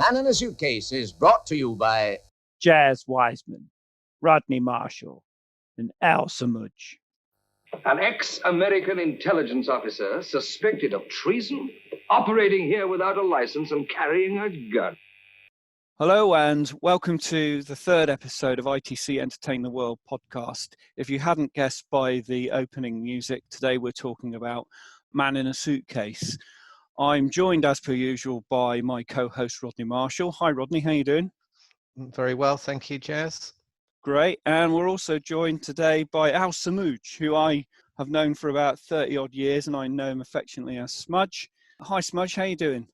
Man in a Suitcase is brought to you by Jaz Wiseman, Rodney Marshall, and Samujh. An ex-American intelligence officer suspected of treason, operating here without a license and carrying a gun. Hello and welcome to the third episode of ITC Entertain the World podcast. If you hadn't guessed by the opening music, today we're talking about Man in a Suitcase. I'm joined as per usual by my co-host Rodney Marshall. Hi Rodney, how you doing? Very well, thank you, Jaz. Great, and we're also joined today by Samujh, who I have known for about 30 odd years and I know him affectionately as Smudge. Hi Smudge, how you doing?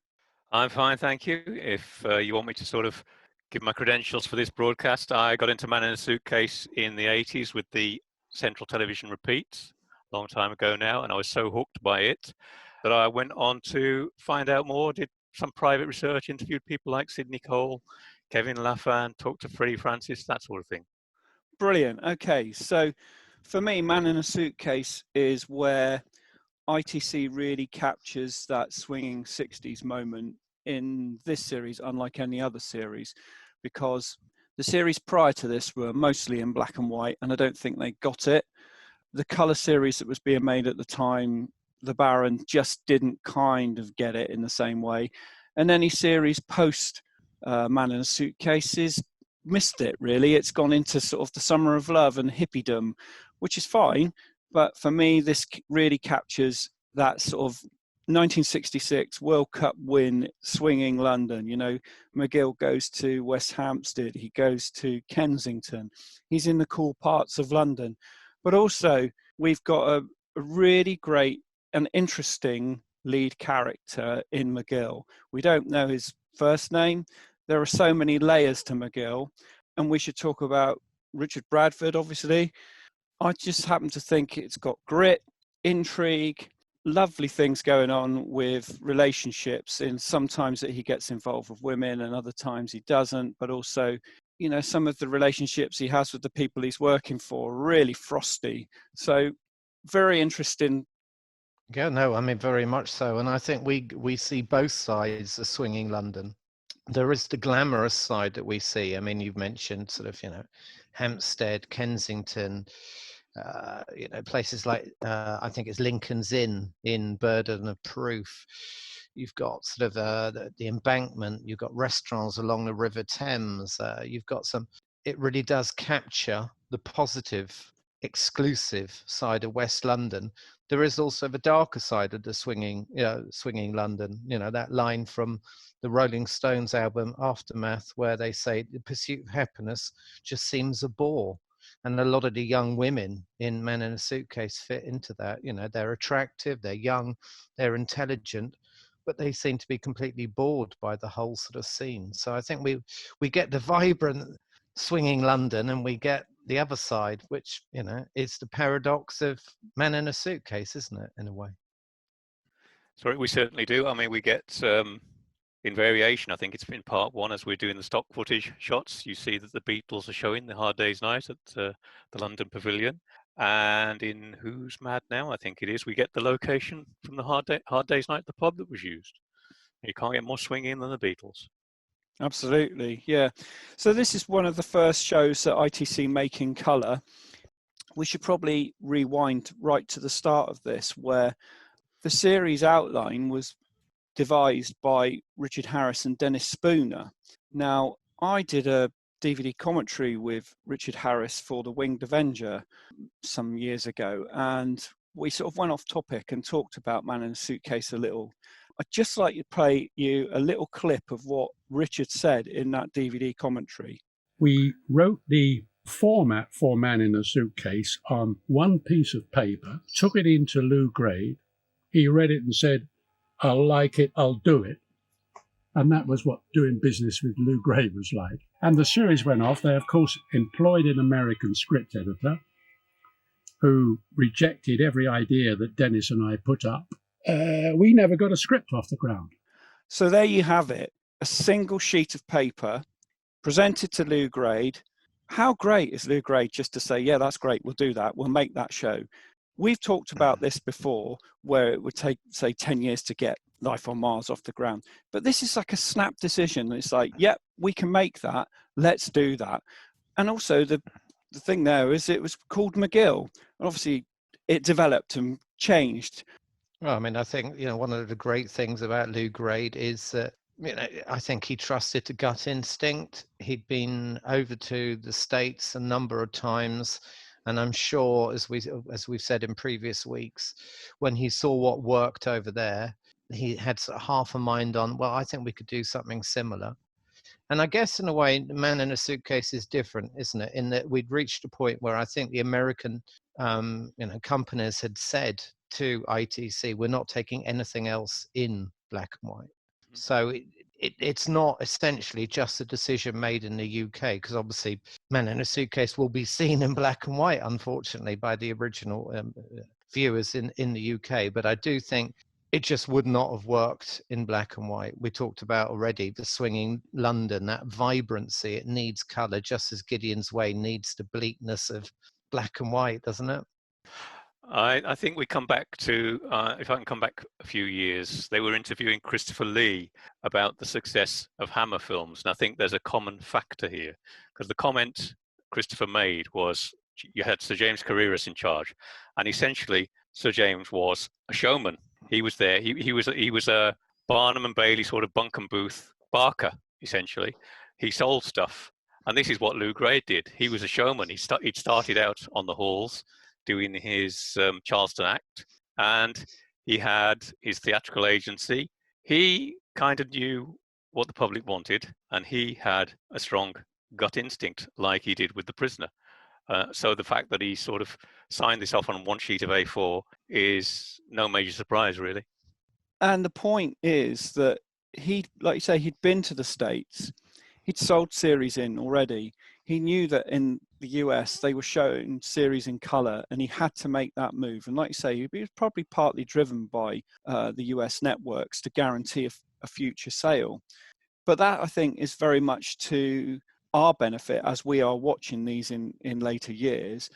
I'm fine, thank you. If you want me to sort of give my credentials for this broadcast, I got into Man in a Suitcase in the 80s with the Central Television repeats, a long time ago now, and I was so hooked by it that I went on to find out more, did some private research, interviewed people like Sidney Cole, Kevin Laffan, talked to Freddie Francis, that sort of thing. Brilliant. Okay, so for me, Man in a Suitcase is where ITC really captures that swinging 60s moment in this series, unlike any other series, because the series prior to this were mostly in black and white, and I don't think they got it. The colour series that was being made at the time, the Baron just didn't kind of get it in the same way. And any series post Man in a Suitcase missed it, really. It's gone into sort of the summer of love and hippiedom, which is fine. But for me, this really captures that sort of 1966 World Cup win, swinging London. You know, McGill goes to West Hampstead, he goes to Kensington, he's in the cool parts of London. But also, we've got a really great and interesting lead character in McGill. We don't know his first name. There are so many layers to McGill, and we should talk about Richard Bradford, obviously. I just happen to think it's got grit, intrigue, lovely things going on with relationships, and sometimes that he gets involved with women and other times he doesn't, but also, you know, some of the relationships he has with the people he's working for are really frosty. So very interesting. Yeah, no, I mean, very much so. And I think we see both sides of swinging London. There is the glamorous side that we see. I mean, you've mentioned sort of, you know, Hampstead, Kensington, you know, places like, I think it's Lincoln's Inn in Burden of Proof. You've got sort of the Embankment, you've got restaurants along the River Thames. You've got it really does capture the positive, exclusive side of West London. There is also the darker side of the swinging London. You know, that line from the Rolling Stones album Aftermath, where they say the pursuit of happiness just seems a bore. And a lot of the young women in Man in a Suitcase fit into that. You know, they're attractive, they're young, they're intelligent, but they seem to be completely bored by the whole sort of scene. So I think we get the vibrant swinging London, and we get the other side, which, you know, is the paradox of Man in a Suitcase, isn't it, in a way? Sorry, we certainly do. I mean, we get in variation, I think it's in part one, as we're doing the stock footage shots, you see that the Beatles are showing the Hard Day's Night at the London Pavilion. And in Who's Mad Now, I think it is, we get the location from the Hard Day's Night, the pub that was used. You can't get more swinging than the Beatles. Absolutely, yeah. So this is one of the first shows that ITC make in colour. We should probably rewind right to the start of this, where the series outline was devised by Richard Harris and Dennis Spooner. Now, I did a DVD commentary with Richard Harris for The Winged Avenger some years ago, and we sort of went off topic and talked about Man in a Suitcase a little. I'd just like to play you a little clip of what Richard said in that DVD commentary. We wrote the format for Man in a Suitcase on one piece of paper, took it into Lou Grade. He read it and said, "I'll like it, I'll do it." And that was what doing business with Lou Grade was like. And the series went off. They, of course, employed an American script editor. who rejected every idea that Dennis and I put up, we never got a script off the ground. So there you have it, a single sheet of paper presented to Lou Grade. How great is Lou Grade just to say, yeah, that's great, we'll do that, we'll make that show. We've talked about this before, where it would take, say, 10 years to get Life on Mars off the ground. But this is like a snap decision. It's like, yep, we can make that, let's do that. And also the thing there is it was called McGill. And obviously it developed and changed. Well, I mean, I think, one of the great things about Lou Grade is that, I think he trusted the gut instinct. He'd been over to the States a number of times. And I'm sure, as we've said in previous weeks, when he saw what worked over there, he had sort of half a mind on, well, I think we could do something similar. And I guess in a way, Man in a Suitcase is different, isn't it? In that we'd reached a point where I think the American, companies had said to ITC, we're not taking anything else in black and white. So it's not essentially just a decision made in the UK, because obviously Man in a Suitcase will be seen in black and white, unfortunately, by the original viewers in the UK. But I do think it just would not have worked in black and white. We talked about already the swinging London, that vibrancy. It needs colour, just as Gideon's Way needs the bleakness of black and white, doesn't it? I think we come back to, if I can come back a few years, they were interviewing Christopher Lee about the success of Hammer films. And I think there's a common factor here, because the comment Christopher made was you had Sir James Carreras in charge. And essentially, Sir James was a showman. He was there. He was a Barnum and Bailey sort of bunk and booth Barker, essentially. He sold stuff. And this is what Lou Grade did. He was a showman. He'd started out on the halls doing his Charleston act, and he had his theatrical agency. He kind of knew what the public wanted, and he had a strong gut instinct like he did with The Prisoner. So the fact that he sort of signed this off on one sheet of A4 is no major surprise, really. And the point is that like you say, he'd been to the States. He'd sold series in already. He knew that in the US, they were showing series in colour, and he had to make that move. And like you say, he was probably partly driven by the US networks to guarantee a future sale. But that, I think, is very much to our benefit as we are watching these in later years.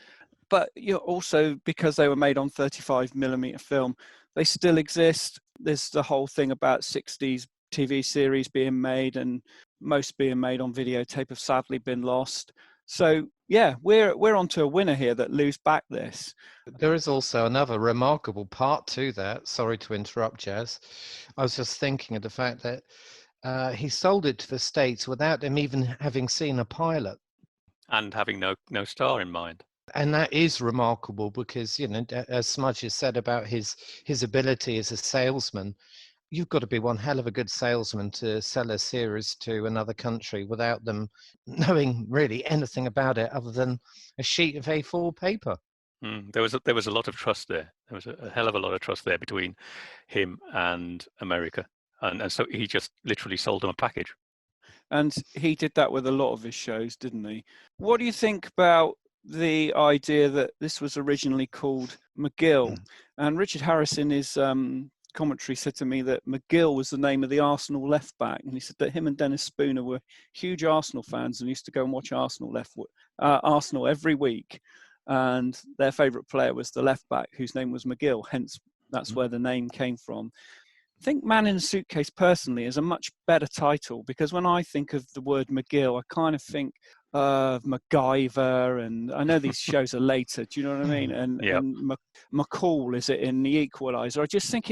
But also because they were made on 35mm film, they still exist. There's the whole thing about 60s TV series being made, and most being made on videotape have sadly been lost. So yeah, we're onto a winner here that Lou's back this. There is also another remarkable part to that. Sorry to interrupt, Jaz. I was just thinking of the fact that he sold it to the States without them even having seen a pilot. And having no star in mind. And that is remarkable because, as Samujh has said about his ability as a salesman, you've got to be one hell of a good salesman to sell a series to another country without them knowing really anything about it other than a sheet of A4 paper. There was a lot of trust there. There was a hell of a lot of trust there between him and America. And so he just literally sold them a package. And he did that with a lot of his shows, didn't he? What do you think about the idea that this was originally called McGill? And Richard Harris in his commentary said to me that McGill was the name of the Arsenal left back, and he said that him and Dennis Spooner were huge Arsenal fans and used to go and watch Arsenal every week, and their favourite player was the left back whose name was McGill, hence that's where the name came from. I think Man in a Suitcase personally is a much better title, because when I think of the word McGill, I kind of think of MacGyver, and I know these shows are later, do you know what I mean? And, yep. and McCall, is it in The Equalizer? I just think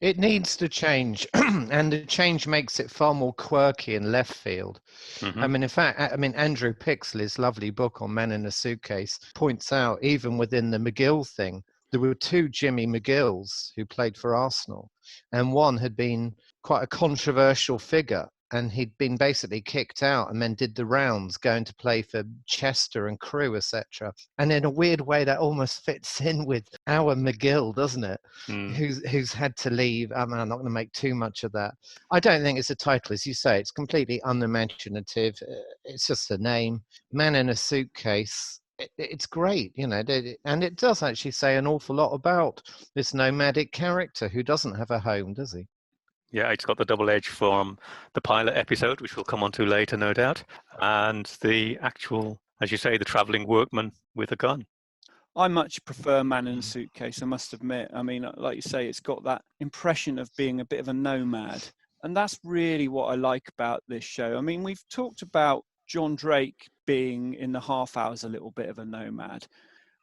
it needs to change, and the change makes it far more quirky and left field. Mm-hmm. I mean, in fact, Andrew Pixley's lovely book on Man in a Suitcase points out, even within the McGill thing, there were two Jimmy McGills who played for Arsenal, and one had been quite a controversial figure, and he'd been basically kicked out and then did the rounds going to play for Chester and Crewe, etc. And in a weird way, that almost fits in with our McGill, doesn't it? Who's had to leave. I mean, I'm not going to make too much of that. I don't think it's a title, as you say. It's completely unimaginative. It's just a name. Man in a Suitcase. it's great, you know, and it does actually say an awful lot about this nomadic character who doesn't have a home, does he? Yeah, it's got the double edge from the pilot episode, which we'll come on to later, no doubt, and the actual, as you say, the travelling workman with a gun. I much prefer Man in a Suitcase, I must admit. I mean, like you say, it's got that impression of being a bit of a nomad. And that's really what I like about this show. I mean, we've talked about John Drake being in the half hours a little bit of a nomad.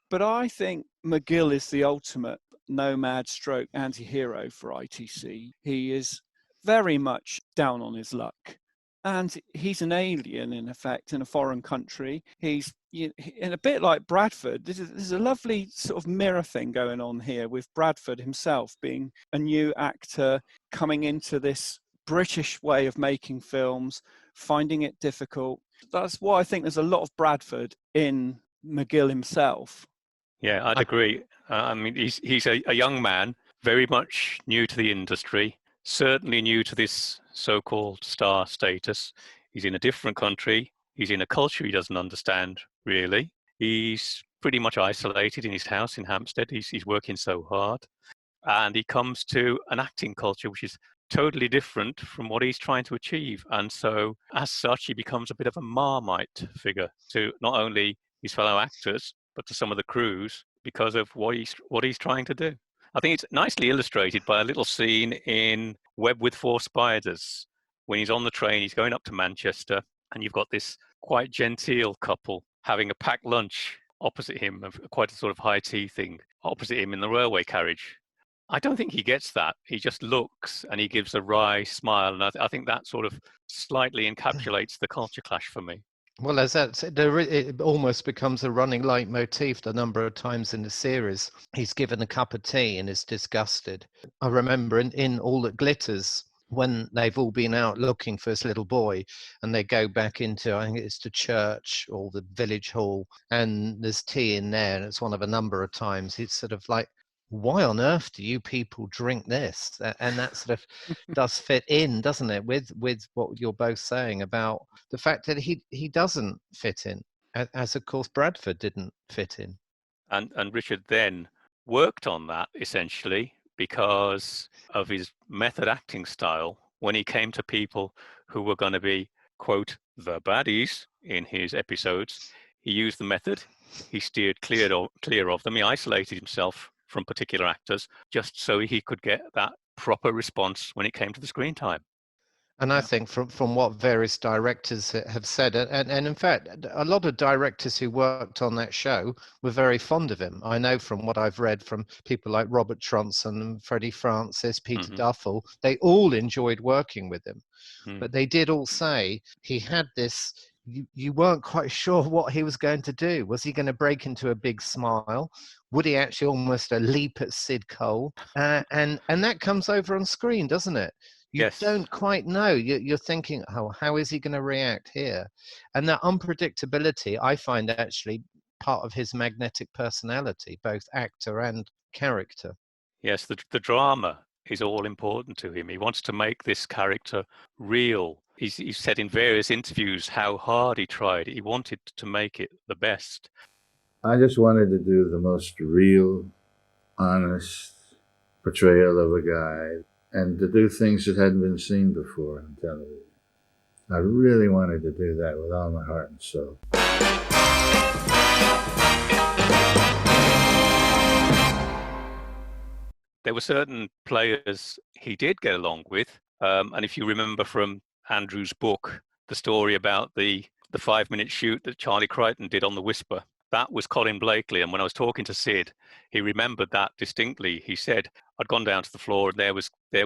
But I think McGill is the ultimate nomad stroke anti-hero for ITC. He is very much down on his luck. And he's an alien, in effect, in a foreign country. He's in a bit like Bradford. There's a lovely sort of mirror thing going on here with Bradford himself being a new actor coming into this British way of making films, finding it difficult. That's why I think there's a lot of Bradford in McGill himself. Yeah, I'd agree. I mean, he's a young man, very much new to the industry, certainly new to this so-called star status. He's in a different country. He's in a culture he doesn't understand, really. He's pretty much isolated in his house in Hampstead. He's working so hard. And he comes to an acting culture which is totally different from what he's trying to achieve. And so, as such, he becomes a bit of a Marmite figure to not only his fellow actors, but to some of the crews because of what he's trying to do. I think it's nicely illustrated by a little scene in Web with Four Spiders. When he's on the train, he's going up to Manchester, and you've got this quite genteel couple having a packed lunch opposite him, quite a sort of high tea thing, opposite him in the railway carriage. I don't think he gets that. He just looks and he gives a wry smile. And I think that sort of slightly encapsulates the culture clash for me. Well, as that said, it almost becomes a running leitmotif the number of times in the series. He's given a cup of tea and is disgusted. I remember in All That Glitters, when they've all been out looking for this little boy and they go back into, I think it's the church or the village hall, and there's tea in there, and it's one of a number of times. He's sort of like, why on earth do you people drink this? And that sort of does fit in, doesn't it, with what you're both saying about the fact that he doesn't fit in, as of course Bradford didn't fit in. And Richard then worked on that essentially because of his method acting style. When he came to people who were going to be, quote, the baddies in his episodes, he used the method. He steered clear of them. He isolated himself from particular actors just so he could get that proper response when it came to the screen time. And I think from what various directors have said, and in fact, a lot of directors who worked on that show were very fond of him. I know from what I've read from people like Robert Tronson, Freddie Francis, Peter Duffel, they all enjoyed working with him. But they did all say he had this, you weren't quite sure what he was going to do. Was he going to break into a big smile? Would he actually almost leap at Sid Cole? And that comes over on screen, doesn't it? You don't quite know. You're thinking, oh, how is he going to react here? And that unpredictability, I find actually part of his magnetic personality, both actor and character. Yes, the drama is all important to him. He wants to make this character real. He's said in various interviews how hard he tried. He wanted to make it the best. I just wanted to do the most real, honest portrayal of a guy, and to do things that hadn't been seen before on television. I really wanted to do that with all my heart and soul. There were certain players he did get along with, and if you remember from Andrew's book, the story about the 5-minute shoot that Charlie Crichton did on The Whisper, that was Colin Blakely. And when I was talking to Sid, he remembered that distinctly. He said, I'd gone down to the floor and there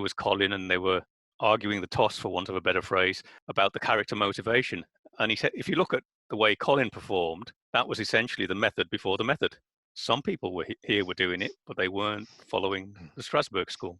was Colin, and they were arguing the toss, for want of a better phrase, about the character motivation. And he said, if you look at the way Colin performed, that was essentially the method before the method. Some people were doing it, but they weren't following the Strasbourg school.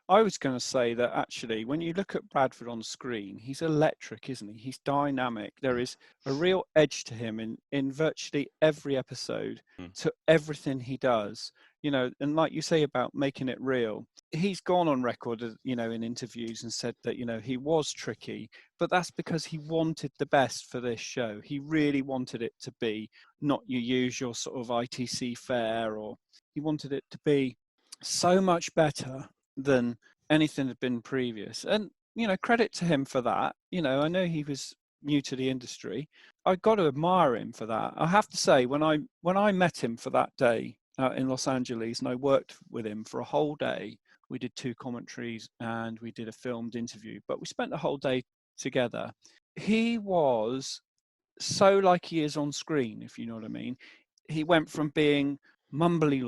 I was going to say that actually, when you look at Bradford on screen, he's electric, isn't he? He's dynamic. There is a real edge to him in virtually every episode, to everything he does. You know, and like you say about making it real, he's gone on record, you know, in interviews and said that, you know, he was tricky, but that's because he wanted the best for this show. He really wanted it to be not your usual sort of ITC fare, or he wanted it to be so much better than anything had been previous. And, you know, credit to him for that. You know, I know he was new to the industry. I got to admire him for that. I have to say, when I met him for that day out in Los Angeles, and I worked with him for a whole day, we did 2 commentaries and we did a filmed interview, but we spent the whole day together. He was so like he is on screen, if you know what I mean. He went from being mumbly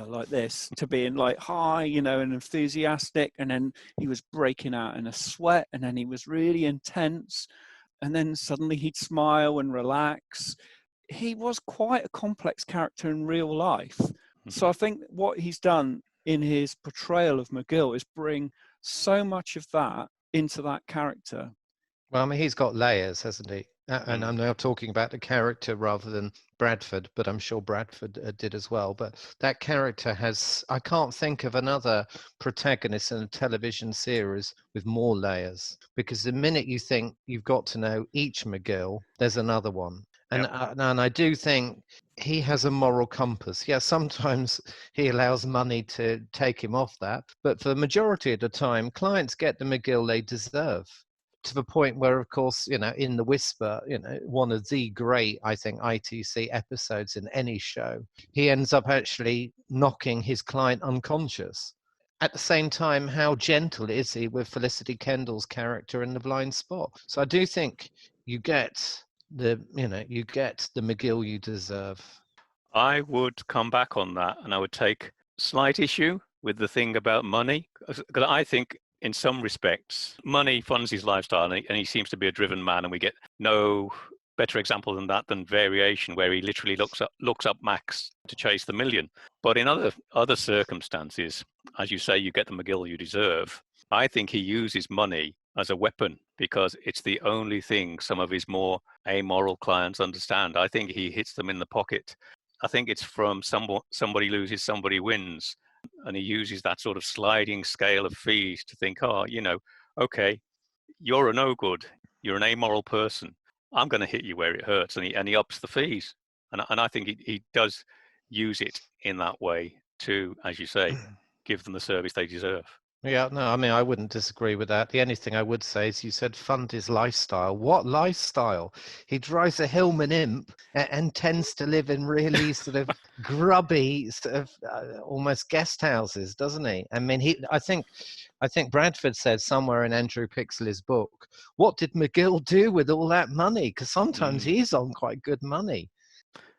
like this to being like high, you know, and enthusiastic, and then he was breaking out in a sweat, and then he was really intense, and then suddenly he'd smile and relax. He was quite a complex character in real life. So I think what he's done in his portrayal of McGill is bring so much of that into that character. Well, I mean, he's got layers, hasn't he? And I'm now talking about the character rather than Bradford, but I'm sure Bradford did as well. But that character has, I can't think of another protagonist in a television series with more layers, because the minute you think you've got to know each McGill, there's another one. And, and I do think he has a moral compass. Yeah, sometimes he allows money to take him off that, but for the majority of the time, clients get the McGill they deserve. To the point where, of course, you know, in The Whisper, you know, one of the great, I think, ITC episodes in any show, he ends up actually knocking his client unconscious. At the same time, how gentle is he with Felicity Kendall's character in The Blind Spot? So I do think you get the McGill you deserve. I would come back on that, and I would take slight issue with the thing about money, because I think in some respects, money funds his lifestyle, and he seems to be a driven man, and we get no better example than that than Variation, where he literally looks up Max to chase the million. But in other circumstances, as you say, you get the McGill you deserve. I think he uses money as a weapon because it's the only thing some of his more amoral clients understand. I think he hits them in the pocket. I think it's from somebody loses, somebody wins. And he uses that sort of sliding scale of fees to think, oh, you know, okay, you're a no good, you're an amoral person, I'm going to hit you where it hurts, and he ups the fees, and I think he does use it in that way to, as you say, give them the service they deserve. Yeah, no, I mean, I wouldn't disagree with that. The only thing I would say is you said fund his lifestyle. What lifestyle? He drives a Hillman Imp and tends to live in really sort of grubby, sort of almost guest houses, doesn't he? I mean, I think Bradford said somewhere in Andrew Pixley's book, what did McGill do with all that money? Because sometimes he's on quite good money.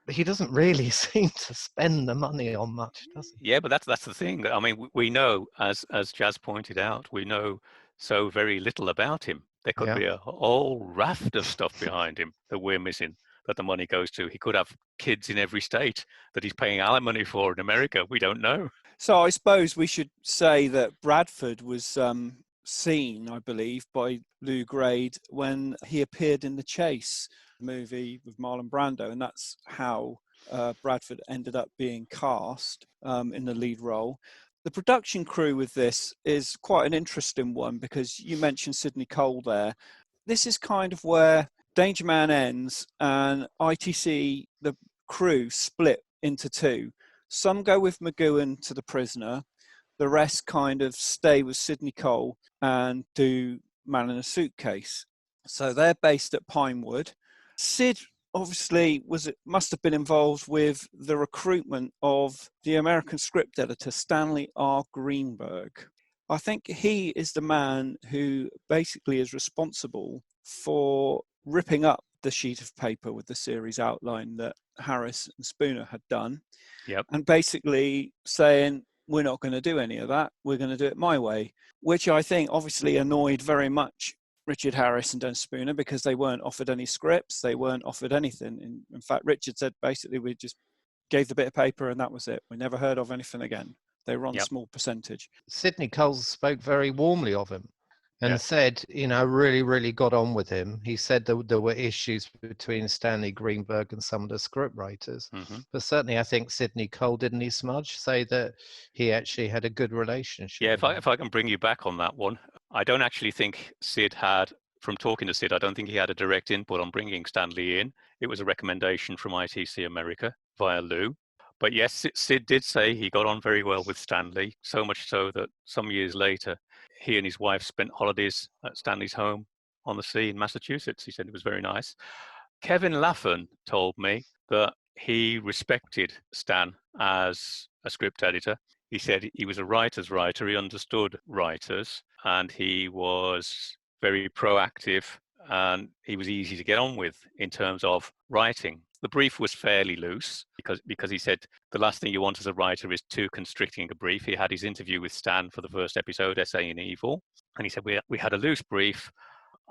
He doesn't really seem to spend the money on much, does he? Yeah, but that's the thing. I mean, we know, as Jaz pointed out, we know so very little about him. There could be a whole raft of stuff behind him that we're missing, that the money goes to. He could have kids in every state that he's paying alimony for in America. We don't know. So I suppose we should say that Bradford was seen, I believe, by Lou Grade when he appeared in The Chase movie with Marlon Brando, and that's how Bradford ended up being cast in the lead role. The production crew with this is quite an interesting one, because you mentioned Sidney Cole there. This is kind of where Danger Man ends and ITC, the crew, split into 2. Some go with McGowan to The Prisoner. The rest kind of stay with Sidney Cole and do Man in a Suitcase. So they're based at Pinewood. Sid obviously must have been involved with the recruitment of the American script editor, Stanley R. Greenberg. I think he is the man who basically is responsible for ripping up the sheet of paper with the series outline that Harris and Spooner had done. Yep. And basically saying, we're not going to do any of that, we're going to do it my way, which I think obviously annoyed very much Richard Harris and Dennis Spooner, because they weren't offered any scripts, they weren't offered anything. In fact, Richard said basically we just gave the bit of paper and that was it. We never heard of anything again. They were on Yep. small percentage. Sidney Coles spoke very warmly of him and Yeah. said, really, really got on with him. He said there were issues between Stanley Greenberg and some of the script writers. Mhm. But certainly I think Sidney Cole, didn't he, Smudge, say that he actually had a good relationship Yeah, with him? if I can bring you back on that one, I don't actually think Sid had, from talking to Sid, I don't think he had a direct input on bringing Stanley in. It was a recommendation from ITC America via Lou. But yes, Sid did say he got on very well with Stanley, so much so that some years later, he and his wife spent holidays at Stanley's home on the sea in Massachusetts. He said it was very nice. Kevin Laffan told me that he respected Stan as a script editor. He said he was a writer's writer, he understood writers, and he was very proactive, and he was easy to get on with in terms of writing. The brief was fairly loose because he said the last thing you want as a writer is too constricting a brief. He had his interview with Stan for the first episode, Essay in Evil, and he said we had a loose brief.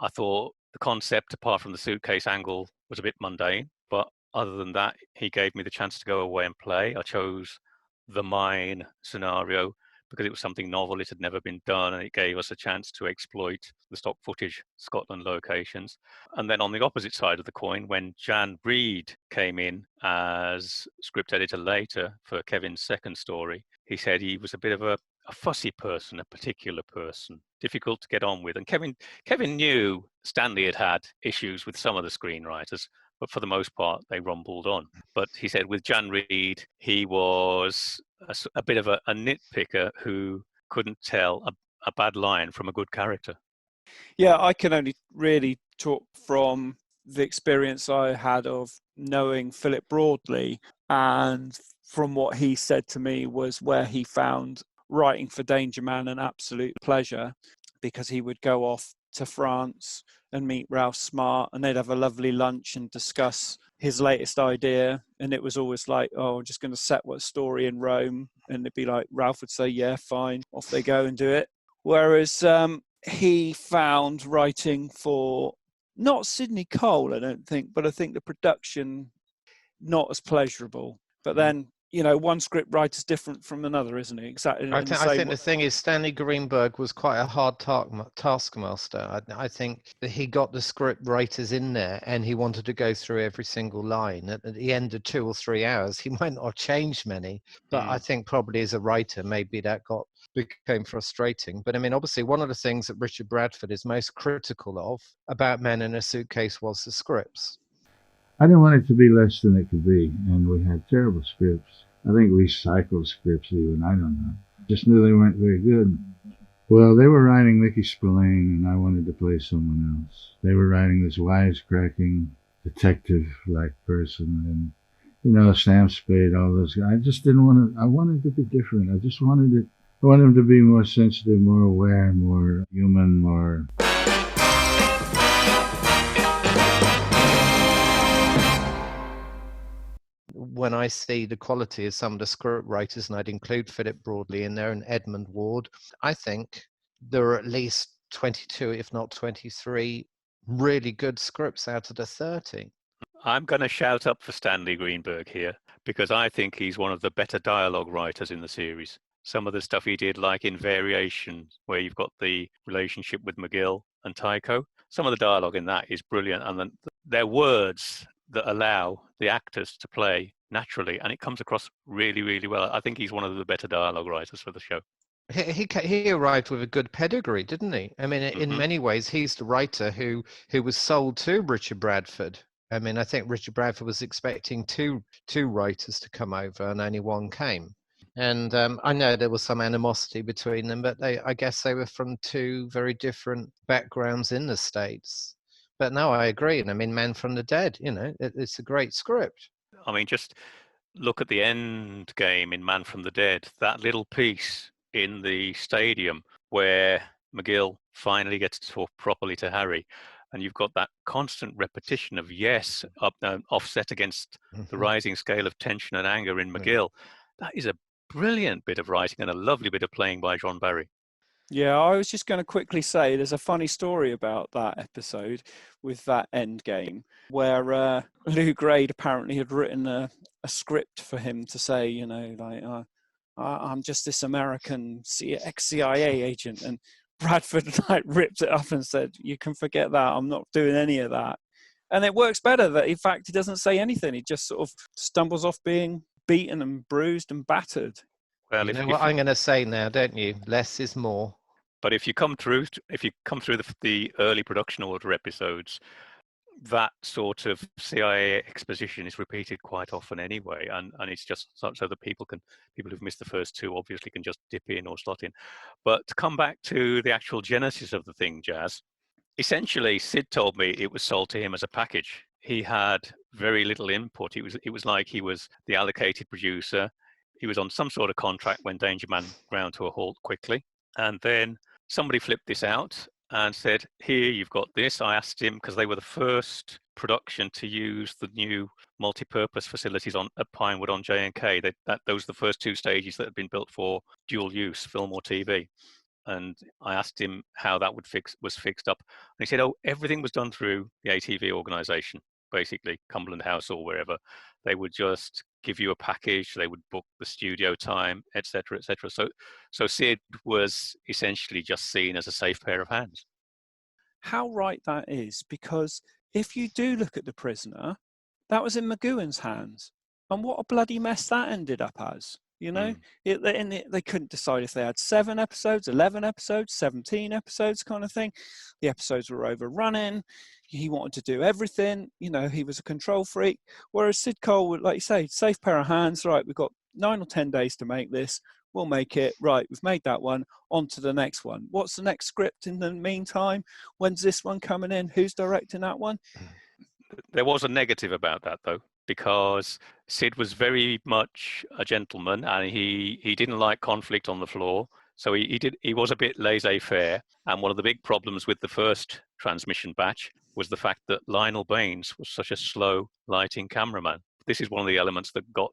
I thought the concept, apart from the suitcase angle, was a bit mundane, but other than that, he gave me the chance to go away and play. I chose the mine scenario because it was something novel, it had never been done, and it gave us a chance to exploit the stock footage Scotland locations. And then on the opposite side of the coin, when Jan Reid came in as script editor later for Kevin's second story, he said he was a bit of a fussy person, a particular person, difficult to get on with. And Kevin knew Stanley had had issues with some of the screenwriters, but for the most part, they rumbled on. But he said with Jan Reid, he was a bit of a nitpicker who couldn't tell a bad line from a good character. Yeah, I can only really talk from the experience I had of knowing Philip Broadley, and from what he said to me was where he found writing for Danger Man an absolute pleasure, because he would go off to France and meet Ralph Smart, and they'd have a lovely lunch and discuss his latest idea. And it was always like, oh, I'm just going to set what story in Rome. And it'd be like, Ralph would say, yeah, fine, off they go and do it. Whereas he found writing for not Sidney Cole, I don't think, but I think the production not as pleasurable. But then, one script writer's different from another, isn't he? Exactly. I think the thing is, Stanley Greenberg was quite a hard taskmaster. I think that he got the script writers in there and he wanted to go through every single line. At the end of 2 or 3 hours, he might not have changed many, but I think probably as a writer, maybe that became frustrating. But I mean, obviously, one of the things that Richard Bradford is most critical of about Men in a Suitcase was the scripts. I didn't want it to be less than it could be, and we had terrible scripts. I think recycled scripts even, I don't know. Just knew they weren't very good. Well, they were writing Mickey Spillane, and I wanted to play someone else. They were writing this wisecracking, detective-like person, and, Sam Spade, all those guys. I just didn't want to, I wanted to be different. I wanted him to be more sensitive, more aware, more human, more... When I see the quality of some of the script writers, and I'd include Philip Broadley in there and Edmund Ward, I think there are at least 22, if not 23, really good scripts out of the 30. I'm going to shout up for Stanley Greenberg here, because I think he's one of the better dialogue writers in the series. Some of the stuff he did, like in Variation, where you've got the relationship with McGill and Tycho, some of the dialogue in that is brilliant, and they're words that allow the actors to play naturally, and it comes across really, really well. I think he's one of the better dialogue writers for the show. He arrived with a good pedigree, didn't he? I mean, in many ways, he's the writer who was sold to Richard Bradford. I mean, I think Richard Bradford was expecting two writers to come over, and only one came. And I know there was some animosity between them, but I guess they were from two very different backgrounds in the States. But no, I agree. And I mean, Man from the Dead, it's a great script. I mean, just look at the end game in Man from the Dead, that little piece in the stadium where McGill finally gets to talk properly to Harry. And you've got that constant repetition of yes, offset against the rising scale of tension and anger in McGill. That is a brilliant bit of writing and a lovely bit of playing by John Barry. Yeah, I was just going to quickly say there's a funny story about that episode with that end game where Lou Grade apparently had written a script for him to say, I'm just this American ex-CIA agent. And Bradford like ripped it up and said, you can forget that. I'm not doing any of that. And it works better that, in fact, he doesn't say anything. He just sort of stumbles off being beaten and bruised and battered. Well, You know what I'm going to say now, don't you? Less is more. But if you come through the early production order episodes, that sort of CIA exposition is repeated quite often anyway, and it's just so that people who've missed the first two obviously can just dip in or slot in. But to come back to the actual genesis of the thing, Jaz, essentially Sid told me it was sold to him as a package. He had very little input. It was like he was the allocated producer. He was on some sort of contract when Danger Man ground to a halt quickly, and then somebody flipped this out and said, here, you've got this. I asked him, because they were the first production to use the new multi-purpose facilities at Pinewood on J&K. Those were the first two stages that had been built for dual use, film or TV. And I asked him how that was fixed up. And he said, oh, everything was done through the ATV organization, basically, Cumberland House or wherever. They would just give you a package, they would book the studio time, etc., etc. So Sid was essentially just seen as a safe pair of hands. How right that is, because if you do look at The Prisoner, that was in McGowan's hands. And what a bloody mess that ended up as. You know, they couldn't decide if they had 7 episodes, 11 episodes, 17 episodes kind of thing. The episodes were overrunning. He wanted to do everything. You know, he was a control freak. Whereas Sid Cole would, like you say, safe pair of hands. Right, we've got 9 or 10 days to make this. We'll make it. Right, we've made that one. On to the next one. What's the next script in the meantime? When's this one coming in? Who's directing that one? There was a negative about that, though, because Sid was very much a gentleman and he didn't like conflict on the floor. So he was a bit laissez-faire. And one of the big problems with the first transmission batch was the fact that Lionel Baines was such a slow lighting cameraman. This is one of the elements that got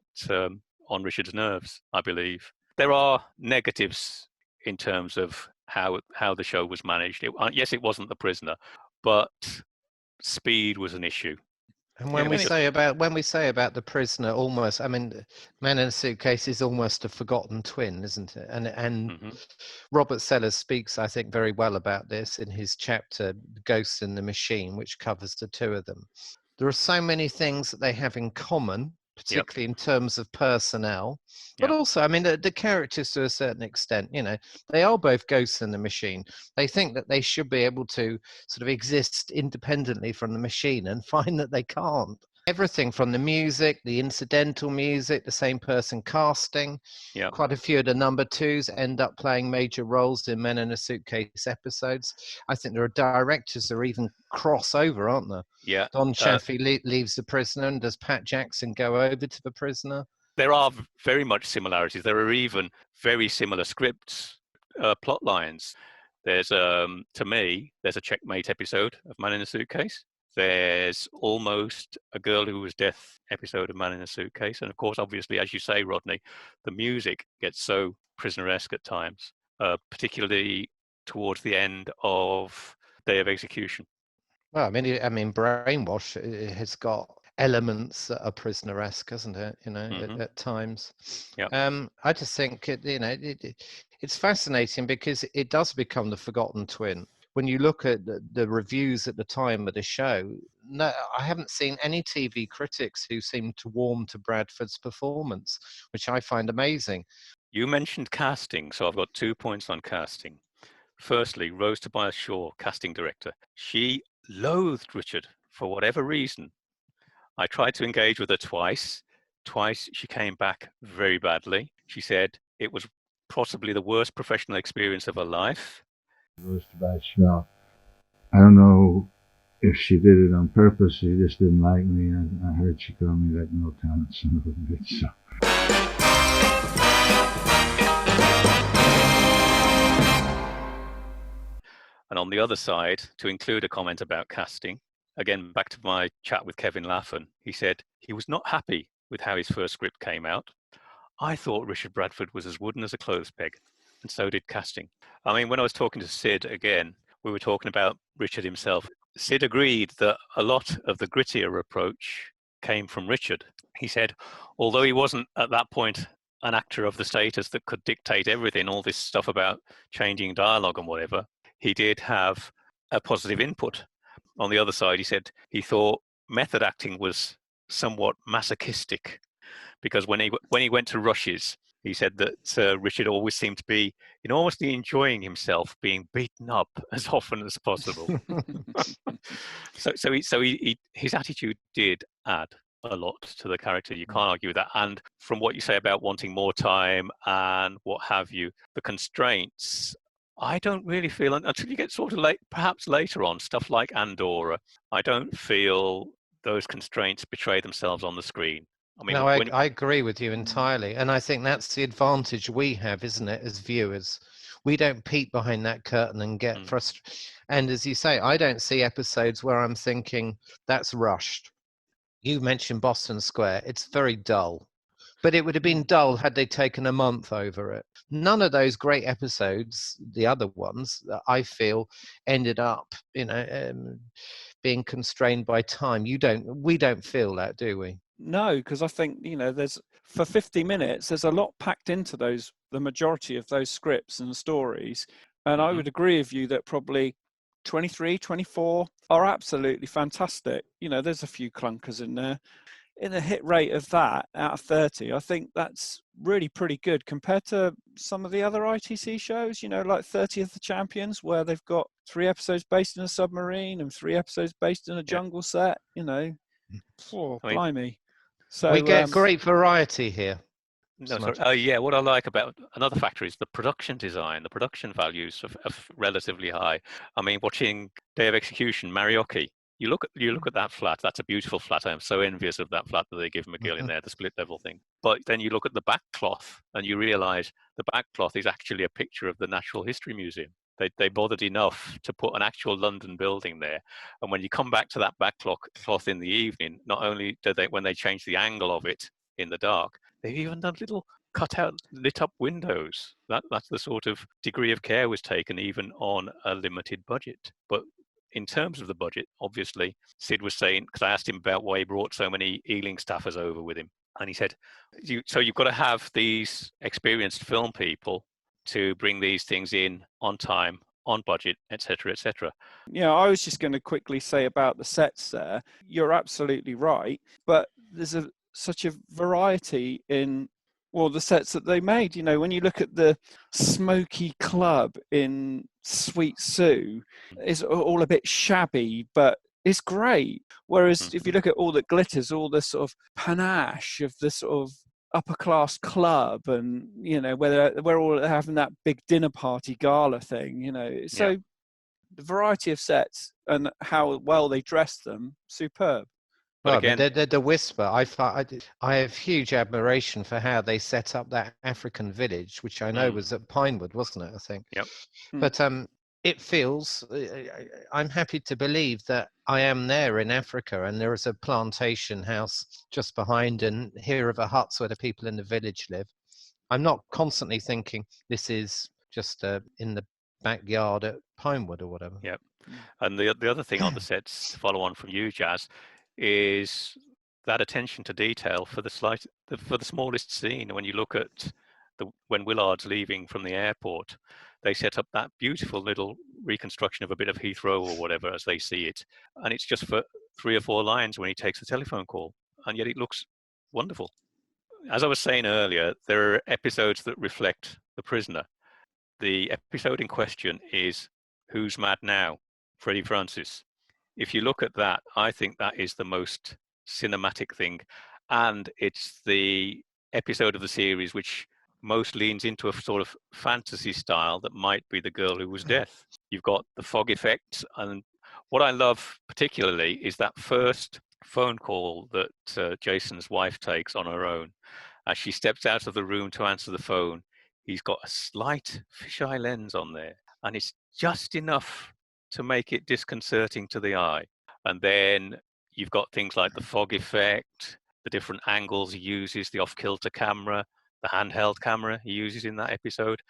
on Richard's nerves, I believe. There are negatives in terms of how the show was managed. Yes, it wasn't The Prisoner, but speed was an issue. And when we say about The Prisoner, almost, I mean, Man in a Suitcase is almost a forgotten twin, isn't it? And Robert Sellers speaks, I think, very well about this in his chapter Ghosts in the Machine, which covers the two of them. There are so many things that they have in common, particularly in terms of personnel, but also, I mean, the characters to a certain extent, you know, they are both ghosts in the machine. They think that they should be able to sort of exist independently from the machine and find that they can't. Everything from the music, the incidental music, the same person casting. Quite a few of the number 2s end up playing major roles in Men in a Suitcase episodes. I think there are directors that are even crossover, aren't there? Yeah. Don Chaffee leaves The Prisoner, and does Pat Jackson go over to The Prisoner? There are very much similarities. There are even very similar scripts, plot lines. There's, to me, there's a Checkmate episode of Man in a Suitcase. There's almost a Girl Who Was Death episode of Man in a Suitcase. And of course, obviously, as you say, Rodney, the music gets so prisoner-esque at times, particularly towards the end of Day of Execution. Well, I mean, Brainwash has got elements that are prisoner-esque, hasn't it? You know, at times. I just think it's fascinating because it does become the forgotten twin. When you look at the reviews at the time of the show, no, I haven't seen any TV critics who seem to warm to Bradford's performance, which I find amazing. You mentioned casting, so I've got 2 points on casting. Firstly, Rose Tobias Shaw, casting director. She loathed Richard for whatever reason. I tried to engage with her twice. Twice she came back very badly. She said it was possibly the worst professional experience of her life. Rose Tobias Shaw. I don't know if she did it on purpose. She just didn't like me. I heard she called me that no talent son of a bitch. So. And on the other side, to include a comment about casting, again, back to my chat with Kevin Laffan, he said he was not happy with how his first script came out. I thought Richard Bradford was as wooden as a clothes peg, and so did casting. I mean, when I was talking to Sid again, we were talking about Richard himself. Sid agreed that a lot of the grittier approach came from Richard. He said, although he wasn't at that point an actor of the status that could dictate everything, all this stuff about changing dialogue and whatever, he did have a positive input. On the other side, he said he thought method acting was somewhat masochistic, because when he went to rushes, he said that Richard always seemed to be almost enjoying himself being beaten up as often as possible. His attitude did add a lot to the character. You can't argue with that. And from what you say about wanting more time and what have you, the constraints, I don't really feel, until you get sort of late, perhaps later on, stuff like Andorra, I don't feel those constraints betray themselves on the screen. I mean, no, I agree with you entirely. And I think that's the advantage we have, isn't it, as viewers? We don't peek behind that curtain and get frustrated. And as you say, I don't see episodes where I'm thinking, that's rushed. You mentioned Boston Square. It's very dull. But it would have been dull had they taken a month over it. None of those great episodes, the other ones, I feel, ended up, being constrained by time. We don't feel that, do we? No, because I think, there's, for 50 minutes, there's a lot packed into the majority of those scripts and stories. And I would agree with you that probably 23, 24 are absolutely fantastic. There's a few clunkers in there. In a hit rate of that out of 30, I think that's really pretty good compared to some of the other ITC shows, like 30th the Champions, where they've got 3 episodes based in a submarine and 3 episodes based in a jungle set, blimey. So we get great variety here. No, sorry. What I like about another factor is the production design. The production values are relatively high. I mean, watching Day of Execution, Marioki, you look at that flat. That's a beautiful flat. I am so envious of that flat that they give McGill in there, the split level thing. But then you look at the back cloth and you realise the back cloth is actually a picture of the Natural History Museum. They bothered enough to put an actual London building there. And when you come back to that back cloth in the evening, not only do they, when they change the angle of it in the dark, they've even done little cut-out, lit-up windows. That's the sort of degree of care was taken even on a limited budget. But in terms of the budget, obviously, Sid was saying, because I asked him about why he brought so many Ealing staffers over with him, and he said, so you've got to have these experienced film people to bring these things in on time, on budget, etc., etc. Yeah, I was just going to quickly say about the sets there. You're absolutely right, but there's such a variety in the sets that they made. When you look at the smoky club in Sweet Sue, it's all a bit shabby, but it's great. Whereas if you look at all the glitters, all the sort of panache of the sort of upper class club, and where we're all having that big dinner party gala thing, so the variety of sets and how well they dressed them, superb. Well, the Whisper, I have huge admiration for how they set up that African village, which I know was at Pinewood, wasn't it? I think. Yep. But it feels, I'm happy to believe that I am there in Africa, and there is a plantation house just behind, and here are the huts where the people in the village live. I'm not constantly thinking this is just in the backyard at Pinewood or whatever. Yep. And the other thing on the sets, to follow on from you, Jazz, is that attention to detail for the smallest scene. When you look at when Willard's leaving from the airport, they set up that beautiful little reconstruction of a bit of Heathrow or whatever as they see it, and it's just for 3 or 4 lines when he takes the telephone call, and yet it looks wonderful. As I was saying earlier, there are episodes that reflect The Prisoner. The episode in question is Who's Mad Now? Freddie Francis. If you look at that, I think that is the most cinematic thing. And it's the episode of the series which most leans into a sort of fantasy style that might be The Girl Who Was Death. You've got the fog effect. And what I love particularly is that first phone call that Jason's wife takes on her own. As she steps out of the room to answer the phone, he's got a slight fisheye lens on there. And it's just enough to make it disconcerting to the eye. And then you've got things like the fog effect, the different angles he uses, the off-kilter camera, the handheld camera he uses in that episode.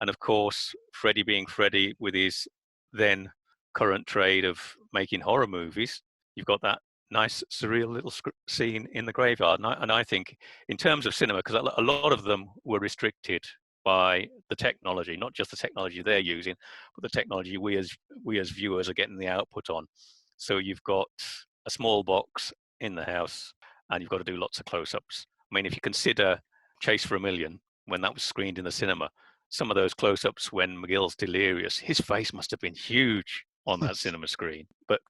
And of course, Freddie being Freddie with his then current trade of making horror movies, you've got that nice, surreal little scene in the graveyard. And I think, in terms of cinema, because a lot of them were restricted by the technology, not just the technology they're using, but the technology we as viewers are getting the output on. So you've got a small box in the house, and you've got to do lots of close-ups. I mean, if you consider Chase for a Million, when that was screened in the cinema, some of those close-ups when McGill's delirious, his face must have been huge on that cinema screen. But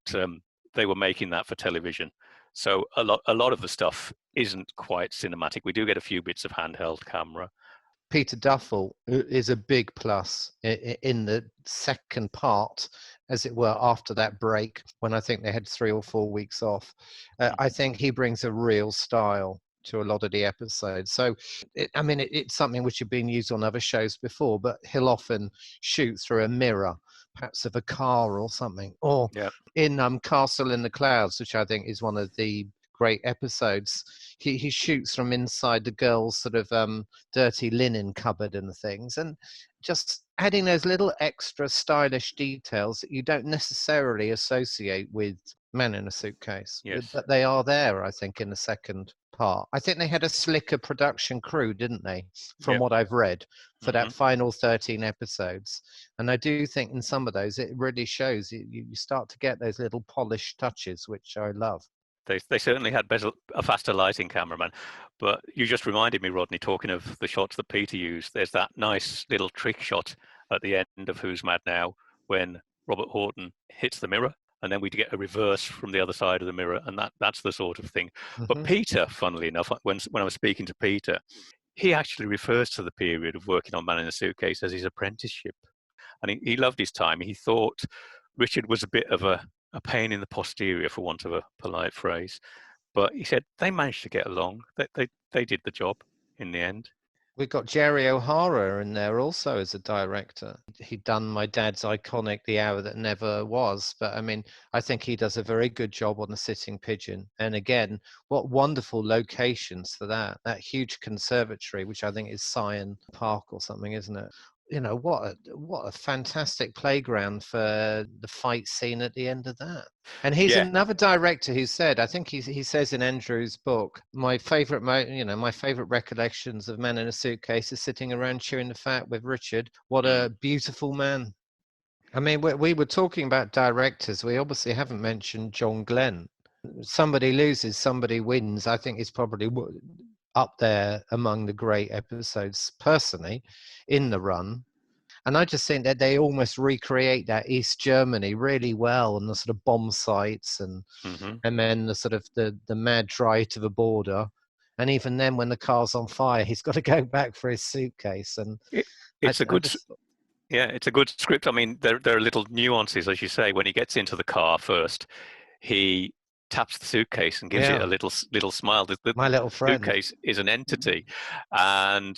they were making that for television. So a lot of the stuff isn't quite cinematic. We do get a few bits of handheld camera. Peter Duffel is a big plus in the second part, as it were, after that break, when I think they had 3 or 4 weeks off. I think he brings a real style to a lot of the episodes. So, it's something which had been used on other shows before, but he'll often shoot through a mirror, perhaps of a car or something. Or in Castle in the Clouds, which I think is one of the great episodes, he shoots from inside the girl's sort of dirty linen cupboard and things, and just adding those little extra stylish details that you don't necessarily associate with Man in a Suitcase. Yes. But they are there, I think, in the second part. I think they had a slicker production crew, didn't they, from what I've read, for that final 13 episodes. And I do think in some of those, it really shows. You start to get those little polished touches, which I love. They certainly had a faster lighting cameraman. But you just reminded me, Rodney, talking of the shots that Peter used, there's that nice little trick shot at the end of Who's Mad Now when Robert Horton hits the mirror, and then we get a reverse from the other side of the mirror, and that's the sort of thing. But Peter, funnily enough, when I was speaking to Peter, he actually refers to the period of working on Man in a Suitcase as his apprenticeship. And he loved his time. He thought Richard was a bit of a pain in the posterior, for want of a polite phrase. But he said they managed to get along. They did the job in the end. We've got Jerry O'Hara in there also as a director. He'd done my dad's iconic The Hour That Never Was. But I think he does a very good job on The Sitting Pigeon. And again, what wonderful locations for that huge conservatory, which I think is Scion Park or something, isn't it? What a fantastic playground for the fight scene at the end of that. And he's another director who said, I think he says in Andrew's book, my favorite recollections of Man in a Suitcase is sitting around chewing the fat with Richard. What a beautiful man. We were talking about directors. We obviously haven't mentioned John Glenn. Somebody loses, somebody wins. I think it's probably up there among the great episodes personally in the run. And I just think that they almost recreate that East Germany really well, and the sort of bomb sites and then the sort of the mad drive to the border. And even then when the car's on fire, he's got to go back for his suitcase. And it's a good script. There are little nuances, as you say. When he gets into the car first, he taps the suitcase and gives it a little smile. My little friend. Suitcase is an entity, and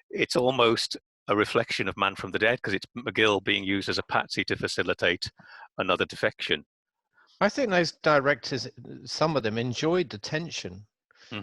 it's almost a reflection of Man from the Dead, because it's McGill being used as a patsy to facilitate another defection. I think those directors, some of them, enjoyed the tension.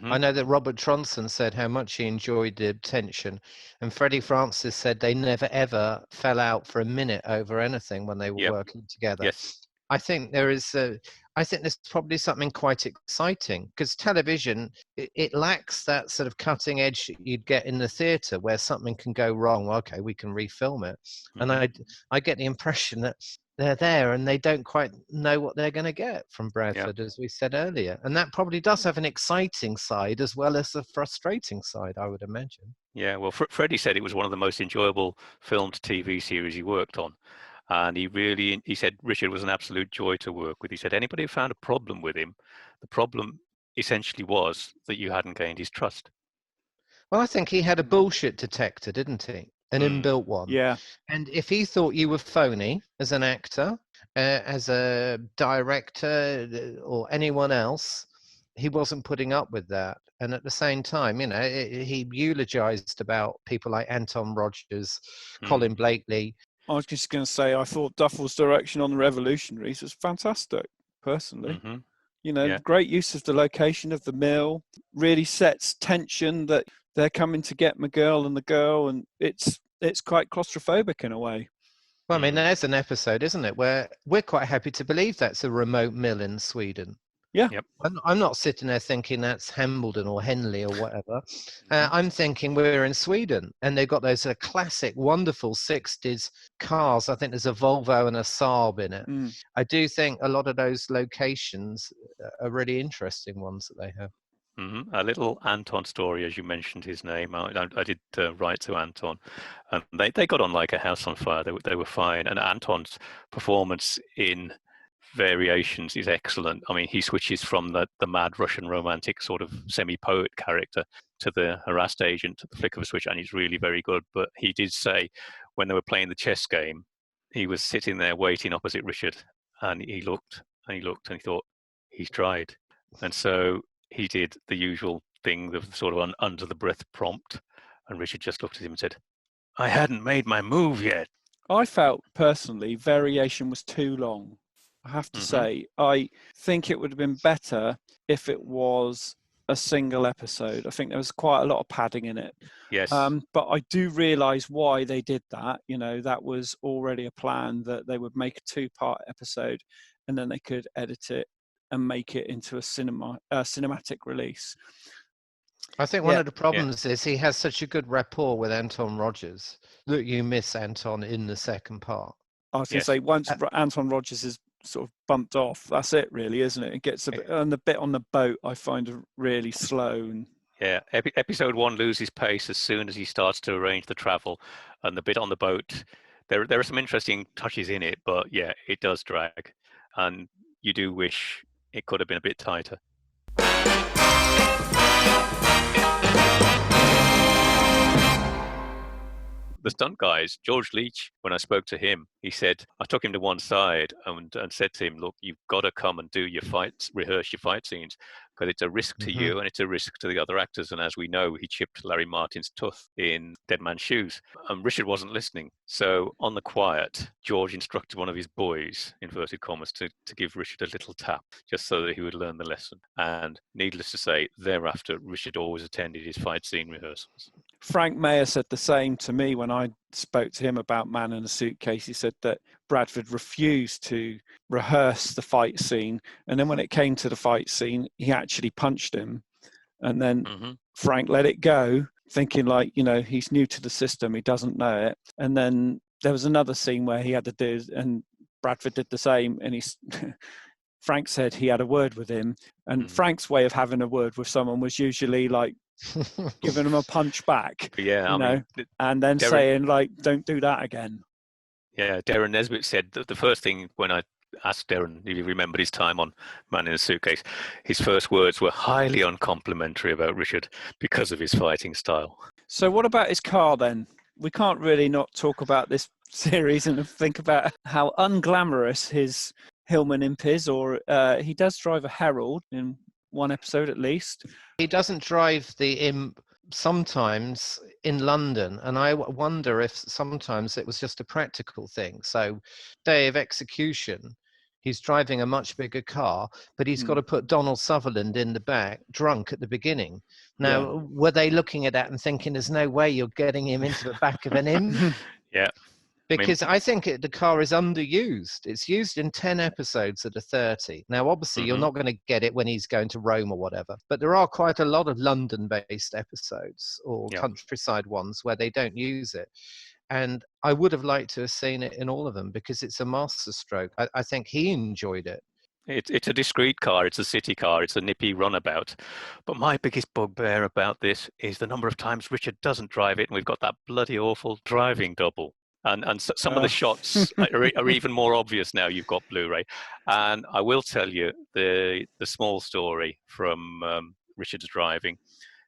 I know that Robert Tronson said how much he enjoyed the tension, and Freddie Francis said they never ever fell out for a minute over anything when they were working together. Yes. I think there's probably something quite exciting, because television, it lacks that sort of cutting edge you'd get in the theatre where something can go wrong. Okay, we can refilm it. And I get the impression that they're there and they don't quite know what they're going to get from Bradford, as we said earlier. And that probably does have an exciting side as well as a frustrating side, I would imagine. Yeah, well, Freddie said it was one of the most enjoyable filmed TV series he worked on. And he said Richard was an absolute joy to work with. He said anybody who found a problem with him, the problem essentially was that you hadn't gained his trust. Well, I think he had a bullshit detector, didn't he? An inbuilt one. Yeah. And if he thought you were phony as an actor, as a director, or anyone else, he wasn't putting up with that. And at the same time, he eulogized about people like Anton Rogers, Colin Blakely. I was just going to say, I thought Duffel's direction on The Revolutionaries was fantastic, personally. Great use of the location of the mill, really sets tension that they're coming to get McGill and the girl, and it's quite claustrophobic in a way. Well, there's an episode, isn't it, where we're quite happy to believe that's a remote mill in Sweden. I'm not sitting there thinking that's Hambledon or Henley or whatever. I'm thinking we're in Sweden, and they've got those classic, wonderful 60s cars. I think there's a Volvo and a Saab in it. I do think a lot of those locations are really interesting ones that they have. A little Anton story, as you mentioned his name. I did write to Anton, and they got on like a house on fire. They were fine, and Anton's performance in Variations is excellent. I mean, he switches from the mad Russian romantic sort of semi-poet character to the harassed agent at the flick of a switch, and he's really very good. But he did say when they were playing the chess game, he was sitting there waiting opposite Richard, and he looked and he looked and he thought, he's tried. And so he did the usual thing, the sort of under the breath prompt, and Richard just looked at him and said, I hadn't made my move yet. I felt personally Variation was too long. I have to say, I think it would have been better if it was a single episode. I think there was quite a lot of padding in it. Yes. But I do realise why they did that. You know, that was already a plan, that they would make a 2-part episode and then they could edit it and make it into a cinematic release. I think one of the problems is he has such a good rapport with Anton Rogers that you miss Anton in the second part. I was going to say, once Anton Rogers is sort of bumped off, that's it really, isn't it? It gets a bit, and the bit on the boat I find really slow. And episode 1 loses pace as soon as he starts to arrange the travel, and the bit on the boat, there are some interesting touches in it, but it does drag, and you do wish it could have been a bit tighter. The stunt guys, George Leach, when I spoke to him, he said, I took him to one side and said to him, look, you've got to come and do your fights, rehearse your fight scenes, because it's a risk to you and it's a risk to the other actors. And as we know, he chipped Larry Martin's tooth in Dead Man's Shoes. And Richard wasn't listening. So on the quiet, George instructed one of his boys, inverted commas, to give Richard a little tap, just so that he would learn the lesson. And needless to say, thereafter, Richard always attended his fight scene rehearsals. Frank Mayer said the same to me when I spoke to him about Man in a Suitcase. He said that Bradford refused to rehearse the fight scene, and then when it came to the fight scene, he actually punched him, and then Frank let it go, thinking like, you know, he's new to the system, he doesn't know it. And then there was another scene where he had to do, and Bradford did the same, and Frank said he had a word with him, and Frank's way of having a word with someone was usually like giving him a punch back, and then saying like, don't do that again. Darren Nesbitt said that the first thing when I asked Darren if he remembered his time on Man in a Suitcase, his first words were highly uncomplimentary about Richard because of his fighting style. So what about his car then? We can't really not talk about this series and think about how unglamorous his Hillman imp is, or he does drive a Herald in one episode at least. He doesn't drive the imp sometimes in London, and I wonder if sometimes it was just a practical thing. So day of execution, he's driving a much bigger car, but he's got to put Donald Sutherland in the back drunk at the beginning. Now, were they looking at that and thinking there's no way you're getting him into the back of an imp? Because I think the car is underused. It's used in 10 episodes of the 30. Now, obviously, you're not going to get it when he's going to Rome or whatever. But there are quite a lot of London-based episodes or countryside ones where they don't use it. And I would have liked to have seen it in all of them because it's a masterstroke. I think he enjoyed it. It's a discreet car. It's a city car. It's a nippy runabout. But my biggest bugbear about this is the number of times Richard doesn't drive it, and we've got that bloody awful driving double. And some of the shots are even more obvious now you've got Blu-ray. And I will tell you the small story from Richard's driving,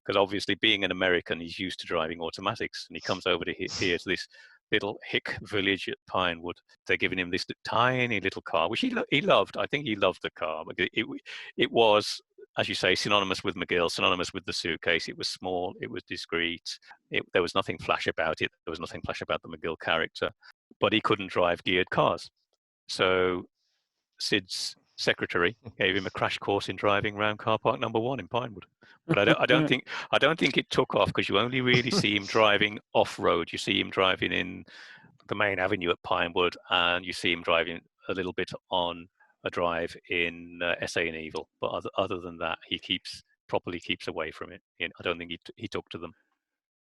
because obviously being an American, he's used to driving automatics, and he comes over to here to this little hick village at Pinewood. They're giving him this tiny little car, which he loved. I think he loved the car. It was, as you say, synonymous with McGill, synonymous with the Suitcase. It was small, it was discreet, there was nothing flash about it. There was nothing flash about the McGill character, but he couldn't drive geared cars. So Sid's secretary gave him a crash course in driving around car park number 1 in Pinewood. But I don't think it took off, because you only really see him driving off-road. You see him driving in the main avenue at Pinewood, and you see him driving a little bit on a drive in SA and Evil, but other than that, he properly keeps away from it. I don't think he took to them.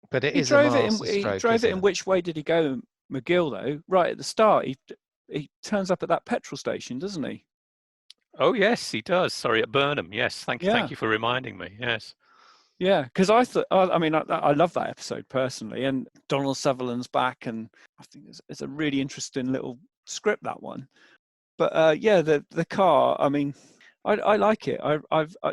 But it He is a drove it in. master He stroke, drove it isn't in. it? Which way did he go, McGill? Though, right at the start, he turns up at that petrol station, doesn't he? Oh yes, he does. Sorry, at Burnham. Yes, thank Yeah. you for reminding me. Yes. Yeah, because I thought, I mean, I love that episode personally, and Donald Sutherland's back, and I think it's a really interesting little script, that one. But yeah, the car, I mean, I like it.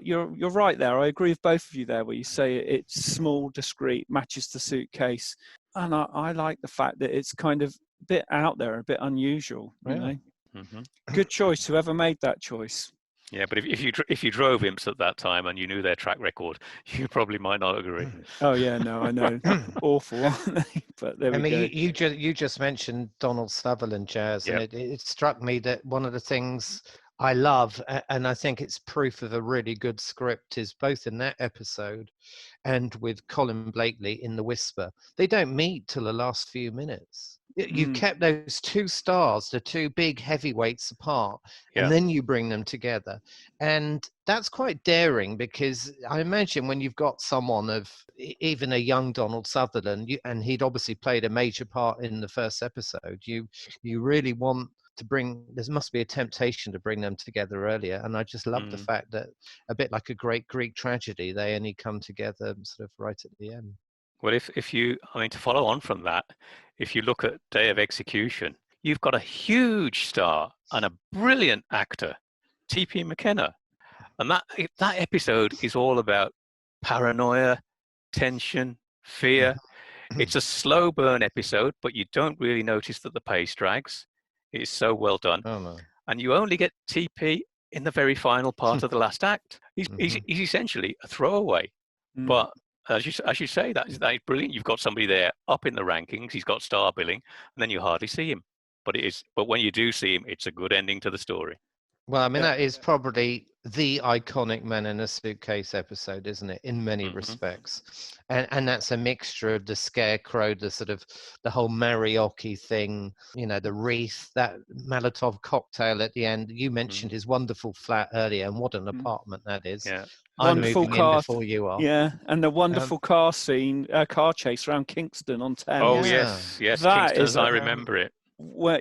You're right there. I agree with both of you there, where you say it's small, discreet, matches the Suitcase, and I like the fact that it's kind of a bit out there, a bit unusual. You know, Mm-hmm. good choice. Whoever made that choice. Yeah, but if you drove imps at that time and you knew their track record, you probably might not agree. Oh yeah, no, I know, awful, aren't they? But there we go. You just mentioned Donald Sutherland, Jazz, and it struck me that one of the things I love, and I think it's proof of a really good script, is both in that episode and with Colin Blakely in The Whisper. They don't meet till the last few minutes. You kept those two stars, the two big heavyweights, apart, and then you bring them together. And that's quite daring, because I imagine when you've got someone of even a young Donald Sutherland, and he'd obviously played a major part in the first episode, you really want to there must be a temptation to bring them together earlier. And I just love the fact that, a bit like a great Greek tragedy, they only come together sort of right at the end. Well, to follow on from that, if you look at Day of Execution, you've got a huge star and a brilliant actor, T.P. McKenna. And that episode is all about paranoia, tension, fear. It's a slow burn episode, but you don't really notice that the pace drags. It's so well done. Oh, no. And you only get TP in the very final part of the last act. He's essentially a throwaway. But as you say, that is brilliant. You've got somebody there up in the rankings. He's got star billing, and then you hardly see him. But when you do see him, it's a good ending to the story. Well, I mean, that is probably the iconic Man in a Suitcase episode, isn't it, in many respects? And that's a mixture of the scarecrow, the whole mariachi thing, the wreath, that Molotov cocktail at the end. You mentioned his wonderful flat earlier, and what an apartment that is. Yeah. I'm Wonderful moving car in before you are. Yeah, and the wonderful car chase around Kingston on Thames. Oh, yes, that Kingston, as I remember it. What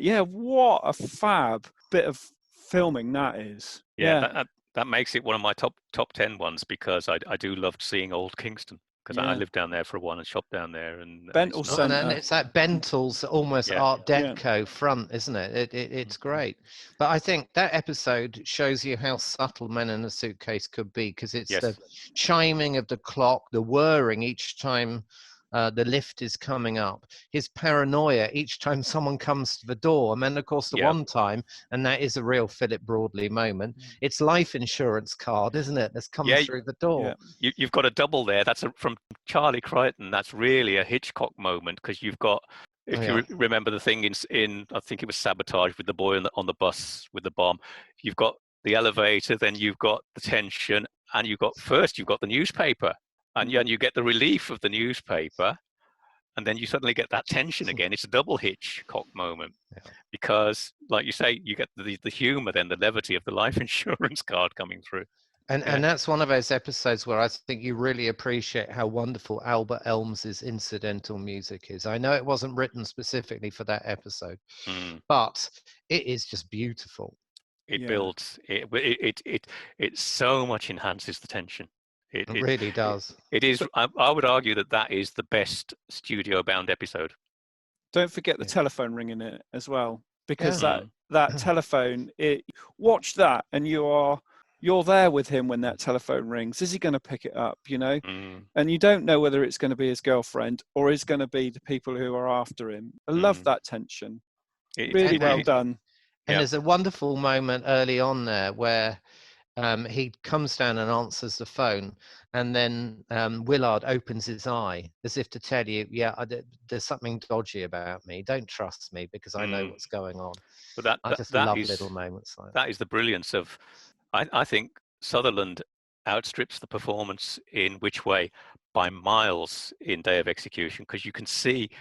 a fab bit of filming that is. Yeah. That makes it one of my top 10 ones, because I do love seeing old Kingston, because I lived down there for a while and shopped down there. And Bentle Centre. And it's that Bentle's almost Art Deco front, isn't it? It's great. But I think that episode shows you how subtle Men in a Suitcase could be, because it's the chiming of the clock, the whirring each time the lift is coming up, his paranoia each time someone comes to the door, and then of course the one time, and that is a real Philip Broadley moment, it's life insurance card, isn't it, that's come through the door. You've got a double there. That's from Charlie Crichton. That's really a Hitchcock moment, because you've got, if you remember the thing in I think it was Sabotage, with the boy on the bus with the bomb, you've got the elevator, then you've got the tension, and you've got the newspaper. And you get the relief of the newspaper, and then you suddenly get that tension again. It's a double Hitchcock moment, because, like you say, you get the humour, then the levity of the life insurance card coming through. And that's one of those episodes where I think you really appreciate how wonderful Albert Elms's incidental music is. I know it wasn't written specifically for that episode, but it is just beautiful. It builds it so much enhances the tension. It really does. It is. I would argue that is the best studio-bound episode. Don't forget the telephone ringing it as well, because that telephone. Watch that, and you're there with him when that telephone rings. Is he going to pick it up? And you don't know whether it's going to be his girlfriend or is going to be the people who are after him. I love that tension. Really well done. And there's a wonderful moment early on there where he comes down and answers the phone, and then Willard opens his eye as if to tell you, there's something dodgy about me. Don't trust me, because I know what's going on. But I just love little moments like that. That is the brilliance of, I think Sutherland outstrips the performance in Which Way by miles in Day of Execution, because you can see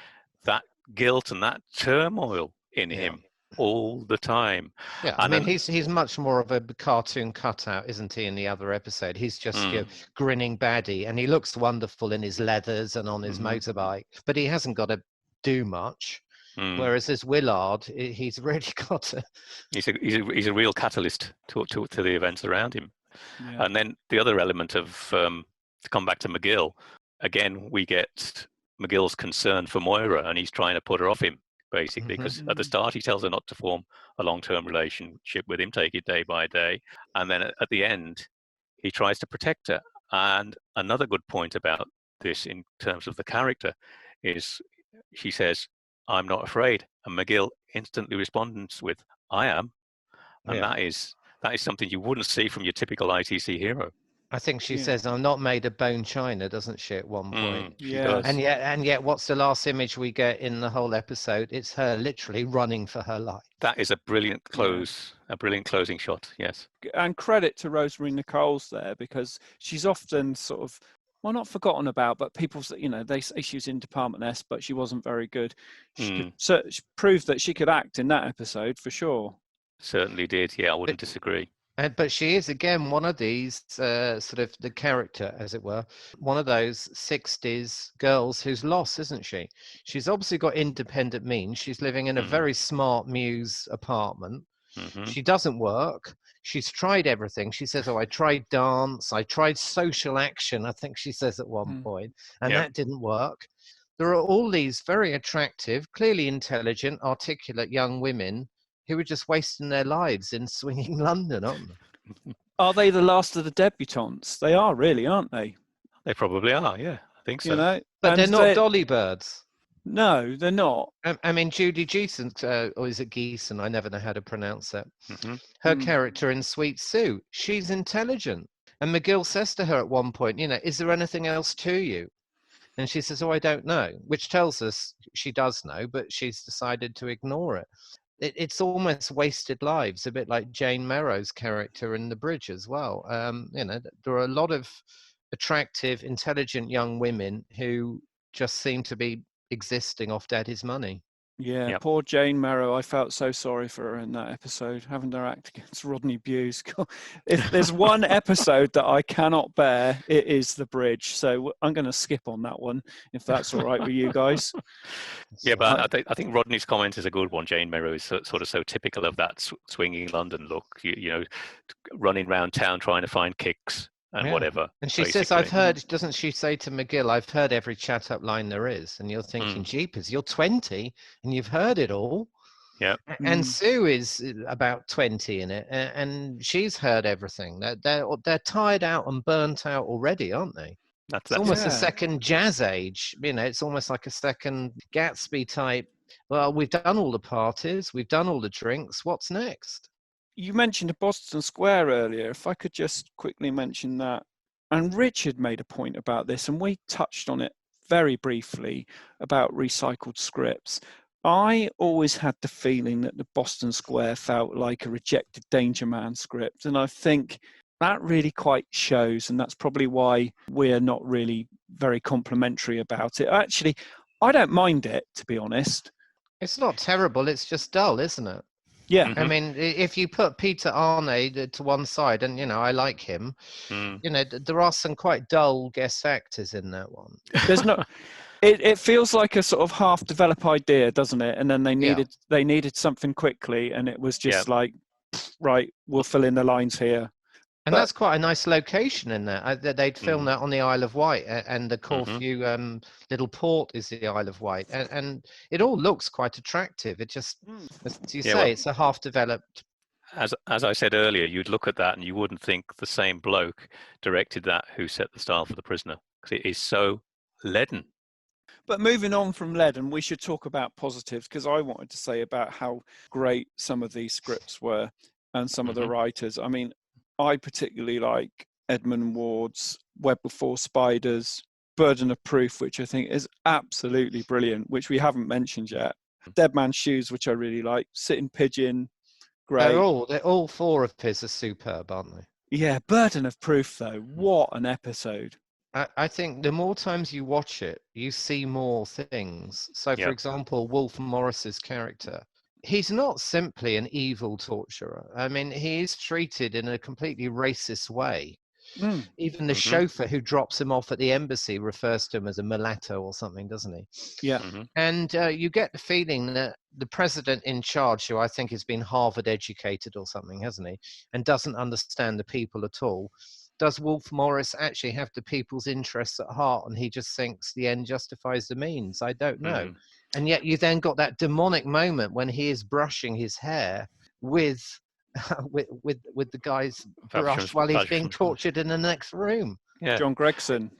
that guilt and that turmoil in him. all the time. Yeah, I And mean, then, he's much more of a cartoon cutout, isn't he? In the other episode, he's just grinning baddie, and he looks wonderful in his leathers and on his motorbike, but he hasn't got to do much. Whereas this Willard, he's really got to. He's a real catalyst to the events around him. Yeah. And then the other element of to come back to McGill, again we get McGill's concern for Moira, and he's trying to put her off him basically, because at the start he tells her not to form a long-term relationship with him, take it day by day, and then at the end he tries to protect her. And another good point about this in terms of the character is she says, "I'm not afraid," and McGill instantly responds with, "I am," and that is something you wouldn't see from your typical ITC hero. I think she says, "I'm not made of bone china," doesn't she, at one point? She does. And yet, what's the last image we get in the whole episode? It's her literally running for her life. That is a brilliant closing shot. Yes. And credit to Rosemary Nicoles there, because she's often sort of, well, not forgotten about, but people, they say she was in Department S, but she wasn't very good. She proved that she could act in that episode for sure. Certainly did. Yeah, I wouldn't disagree. But she is, again, one of these sort of the character, as it were, one of those 60s girls who's lost, isn't she? She's obviously got independent means. She's living in a very smart Muse apartment. She doesn't work. She's tried everything. She says, "Oh, I tried dance. I tried social action," I think she says at one point, and that didn't work. There are all these very attractive, clearly intelligent, articulate young women who are just wasting their lives in swinging London, aren't they? Are they the last of the debutantes? They are, really, aren't they? They probably are, yeah. I think so. But they're not dolly birds. No, they're not. I mean, Judy Geeson, or is it Geeson? I never know how to pronounce it. Her character in Sweet Sue, she's intelligent. And McGill says to her at one point, "Is there anything else to you?" And she says, "Oh, I don't know," which tells us she does know, but she's decided to ignore it. It's almost wasted lives, a bit like Jane Merrow's character in The Bridge as well. There are a lot of attractive, intelligent young women who just seem to be existing off daddy's money. Yeah, poor Jane Merrow. I felt so sorry for her in that episode, having her act against Rodney Bewes. If there's one episode that I cannot bear, it is The Bridge. So I'm going to skip on that one, if that's all right with you guys. Yeah, but I think Rodney's comment is a good one. Jane Merrow is sort of so typical of that swinging London look, running around town trying to find kicks and whatever. And she says, "I've heard," doesn't she say to McGill, "I've heard every chat up line there is." And you're thinking, jeepers, you're 20 and you've heard it all. Yeah. And Sue is about 20 in it, and she's heard everything. They're tired out and burnt out already, aren't they? It's almost a second Jazz Age. It's almost like a second Gatsby type. Well, we've done all the parties, we've done all the drinks. What's next? You mentioned Boston Square earlier. If I could just quickly mention that. And Richard made a point about this, and we touched on it very briefly about recycled scripts. I always had the feeling that the Boston Square felt like a rejected Danger Man script. And I think that really quite shows, and that's probably why we're not really very complimentary about it. Actually, I don't mind it, to be honest. It's not terrible. It's just dull, isn't it? Yeah. I mean, if you put Peter Arne to one side, and, I like him, there are some quite dull guest actors in that one. There's no... It feels like a sort of half-developed idea, doesn't it? And then they needed something quickly, and it was just like, right, we'll fill in the lines here. And that's quite a nice location in there. They'd filmed that on the Isle of Wight, and the Corfu little port is the Isle of Wight, and it all looks quite attractive. It just, as you say, it's a half-developed. As I said earlier, you'd look at that and you wouldn't think the same bloke directed that who set the style for The Prisoner, because it is so leaden. But moving on from Leaden, we should talk about positives, because I wanted to say about how great some of these scripts were and some of the writers. I mean, I particularly like Edmund Ward's Web Before Spiders, Burden of Proof, which I think is absolutely brilliant, which we haven't mentioned yet. Dead Man's Shoes, which I really like. Sitting Pigeon, great. They're all four of his are superb, aren't they? Yeah, Burden of Proof, though. What an episode. I think the more times you watch it, you see more things. So, for example, Wolf Morris's character, he's not simply an evil torturer. I mean, he is treated in a completely racist way. Even the chauffeur who drops him off at the embassy refers to him as a mulatto or something, doesn't he? Yeah. And you get the feeling that the president in charge, who I think has been Harvard educated or something, hasn't he, and doesn't understand the people at all, does Wolfe Morris actually have the people's interests at heart, and he just thinks the end justifies the means? I don't know. And yet you then got that demonic moment when he is brushing his hair with with the guy's brush while he's being tortured in the next room. Yeah. John Gregson.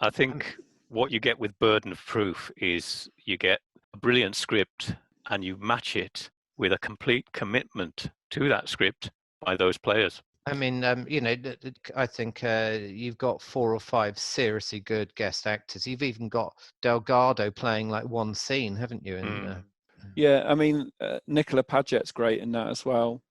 I think what you get with Burden of Proof is you get a brilliant script and you match it with a complete commitment to that script by those players. I mean, I think you've got 4 or 5 seriously good guest actors. You've even got Delgado playing like one scene, haven't you? Yeah, I mean, Nicola Paget's great in that as well.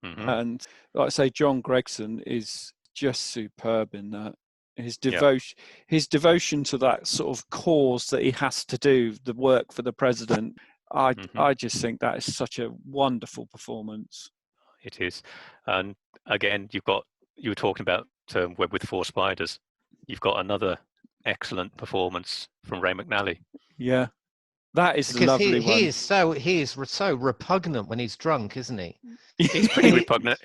And like I say, John Gregson is just superb in that. His devotion to that sort of cause that he has to do, the work for the president. I just think that is such a wonderful performance. It is. And again, you were talking about Web with 4 Spiders. You've got another excellent performance from Ray McNally. Yeah. That is because lovely one. He is so repugnant when he's drunk, isn't he? He's pretty repugnant.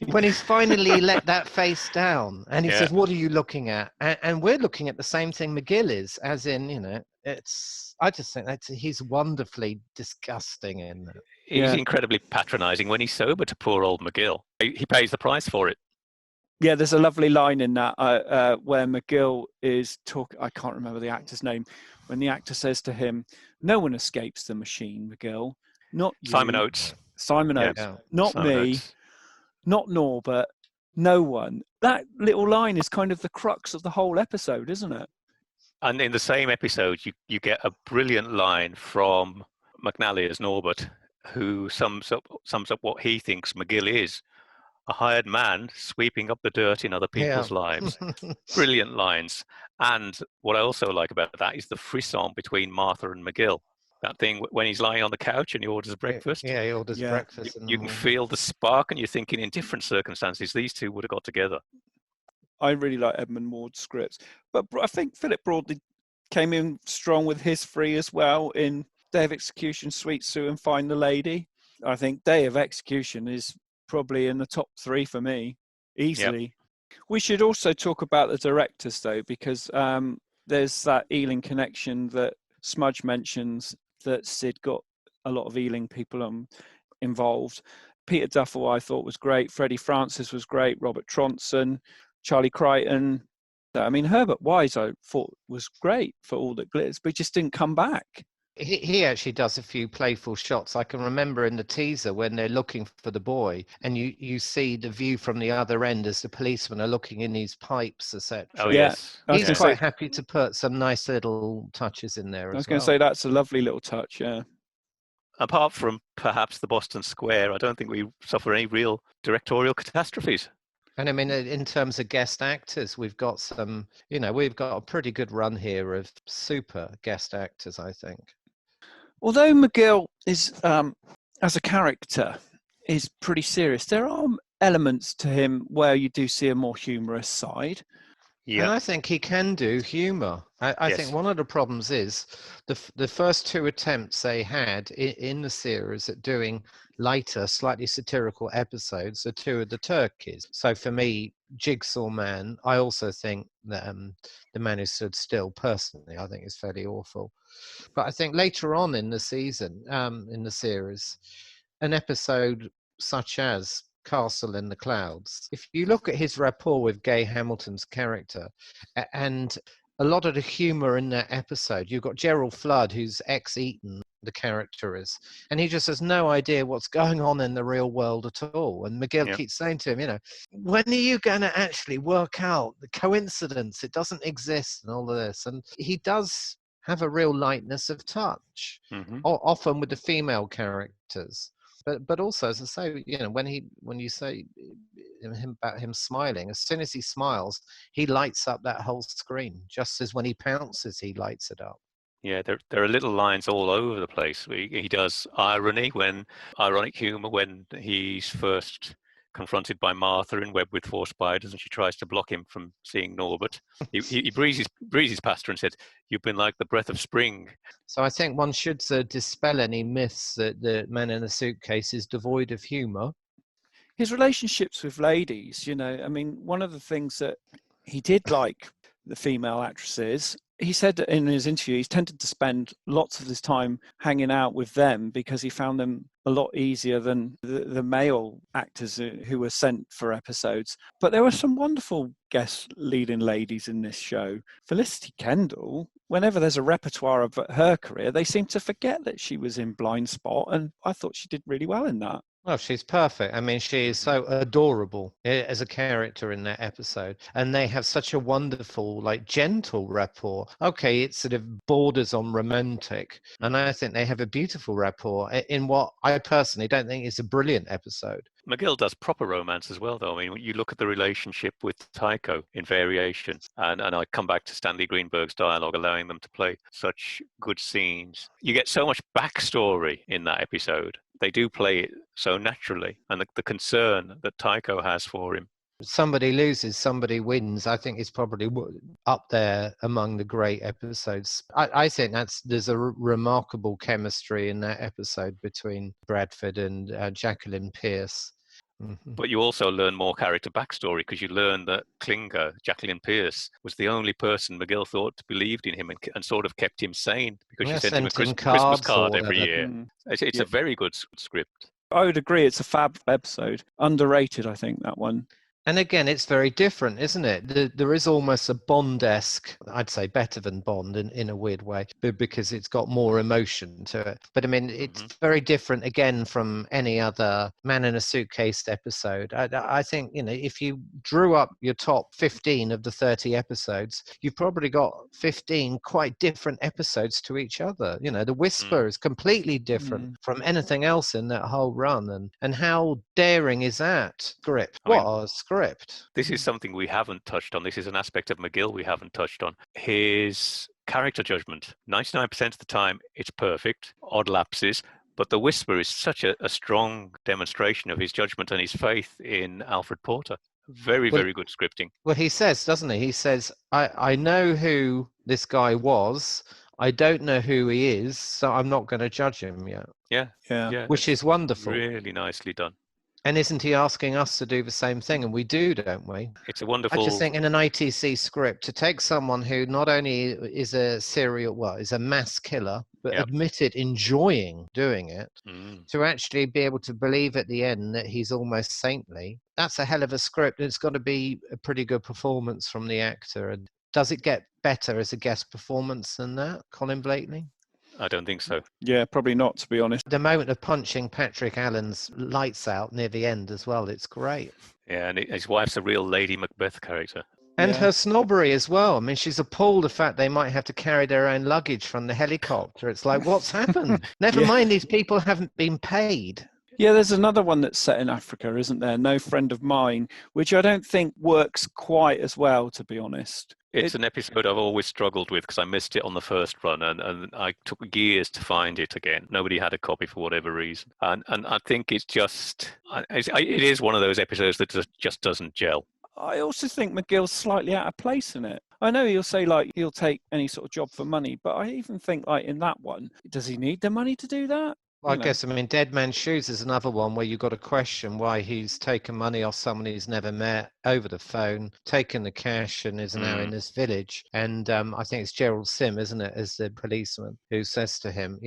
When he's finally let that face down and he says, "What are you looking at?" And we're looking at the same thing McGill is, as in, I just think he's wonderfully disgusting in that. He's incredibly patronising when he's sober to poor old McGill. He pays the price for it. Yeah, there's a lovely line in that where McGill is talking. I can't remember the actor's name. When the actor says to him, "No one escapes the machine, McGill. Not you." Simon Oates. Simon Oates. Yeah. Not Simon me. Oates. Not Norbert. No one. That little line is kind of the crux of the whole episode, isn't it? And in the same episode, you get a brilliant line from McNally as Norbert, who sums up what he thinks McGill is. A hired man sweeping up the dirt in other people's lives. Brilliant lines. And what I also like about that is the frisson between Martha and McGill. That thing when he's lying on the couch and he orders breakfast. Yeah, he orders breakfast. You can feel the spark, and you're thinking in different circumstances, these two would have got together. I really like Edmund Ward's scripts. But I think Philip Broadley came in strong with his 3 as well in Day of Execution, Sweet Sue and Find the Lady. I think Day of Execution is probably in the top 3 for me, easily. Yep. We should also talk about the directors, though, because there's that Ealing connection that Smudge mentions, that Sid got a lot of Ealing people involved. Peter Duffel, I thought, was great. Freddie Francis was great. Robert Tronson, Charlie Crichton. I mean, Herbert Wise, I thought, was great for All That Glitters, but he just didn't come back. He actually does a few playful shots. I can remember in the teaser when they're looking for the boy and you see the view from the other end as the policemen are looking in these pipes, etc. Oh, yes. He's quite happy to put some nice little touches in there. I was going to say that's a lovely little touch, yeah. Apart from perhaps the Boston Square, I don't think we suffer any real directorial catastrophes. And I mean, in terms of guest actors, we've got we've got a pretty good run here of super guest actors, I think. Although McGill is, as a character, is pretty serious, there are elements to him where you do see a more humorous side. Yeah. And I think he can do humour. I think one of the problems is the first 2 attempts they had in the series at doing lighter, slightly satirical episodes are 2 of the turkeys. So for me, Jigsaw Man, I also think that The Man Who Stood Still, personally, I think is fairly awful. But I think later on in the season, in the series, an episode such as Castle in the Clouds, if you look at his rapport with Gay Hamilton's character and a lot of the humour in that episode, you've got Gerald Flood, who's ex-Eton, the character is, and he just has no idea what's going on in the real world at all. And McGill keeps saying to him, when are you going to actually work out the coincidence? It doesn't exist and all of this. And he does have a real lightness of touch, often with the female characters. But also, as I say, when you say about him smiling, as soon as he smiles, he lights up that whole screen. Just as when he pounces, he lights it up. Yeah, there are little lines all over the place. He does ironic humor when he's first confronted by Martha in Web with Four Spiders, and she tries to block him from seeing Norbert. He breezes past her and says, "You've been like the breath of spring." So I think one should dispel any myths that the Man in the Suitcase is devoid of humour. His relationships with ladies, I mean, one of the things that he did like the female actresses, he said in his interview he's tended to spend lots of his time hanging out with them because he found them a lot easier than the male actors who were sent for episodes. But there were some wonderful guest leading ladies in this show. Felicity Kendall, whenever there's a repertoire of her career, they seem to forget that she was in Blind Spot, and I thought she did really well in that. Well, she's perfect. I mean, she is so adorable as a character in that episode. And they have such a wonderful, gentle rapport. Okay, it sort of borders on romantic. And I think they have a beautiful rapport in what I personally don't think is a brilliant episode. McGill does proper romance as well, though. I mean, you look at the relationship with Tycho in Variation, and I come back to Stanley Greenberg's dialogue, allowing them to play such good scenes. You get so much backstory in that episode. They do play it so naturally, and the concern that Tycho has for him. Somebody loses, somebody wins. I think it's probably up there among the great episodes. I think there's a remarkable chemistry in that episode between Bradford and Jacqueline Pearce. Mm-hmm. But you also learn more character backstory because you learn that Klinger, Jacqueline Pearce, was the only person McGill thought believed in him and sort of kept him sane because she sent him a Christmas card every year. It's a very good script. I would agree. It's a fab episode. Underrated, I think, that one. And again, it's very different, isn't it? There is almost a Bond-esque, I'd say better than Bond in a weird way, because it's got more emotion to it. But I mean, it's very different, again, from any other Man in a Suitcase episode. I think, if you drew up your top 15 of the 30 episodes, you've probably got 15 quite different episodes to each other. The Whisper is completely different from anything else in that whole run. And how daring is that script? What a script. This is something we haven't touched on. This is an aspect of McGill we haven't touched on. His character judgment, 99% of the time, it's perfect, odd lapses. But The Whisper is such a strong demonstration of his judgment and his faith in Alfred Porter. Very good scripting. Well, he says, doesn't he? He says, I know who this guy was. I don't know who he is, so I'm not going to judge him yet. Yeah. Which is wonderful. Really nicely done. And isn't he asking us to do the same thing? And we do, don't we? It's a wonderful... I just think in an ITC script, to take someone who not only is is a mass killer, but admitted enjoying doing it, to actually be able to believe at the end that he's almost saintly, that's a hell of a script. It's got to be a pretty good performance from the actor. And does it get better as a guest performance than that, Colin Blakely? I don't think so. Yeah, probably not, to be honest. The moment of punching Patrick Allen's lights out near the end as well, it's great. Yeah, and his wife's a real Lady Macbeth character. And her snobbery as well. I mean, she's appalled the fact they might have to carry their own luggage from the helicopter. It's like, what's happened? Never mind, these people haven't been paid. Yeah, there's another one that's set in Africa, isn't there? No Friend of Mine, which I don't think works quite as well, to be honest. It's an episode I've always struggled with because I missed it on the first run and I took years to find it again. Nobody had a copy for whatever reason. And I think it is one of those episodes that just doesn't gel. I also think McGill's slightly out of place in it. I know he'll say, he'll take any sort of job for money, but I even think, in that one, does he need the money to do that? Well, I guess, Dead Man's Shoes is another one where you've got to question why he's taken money off someone he's never met over the phone, taken the cash and is now in this village. And I think it's Gerald Sim, isn't it, as the policeman, who says to him,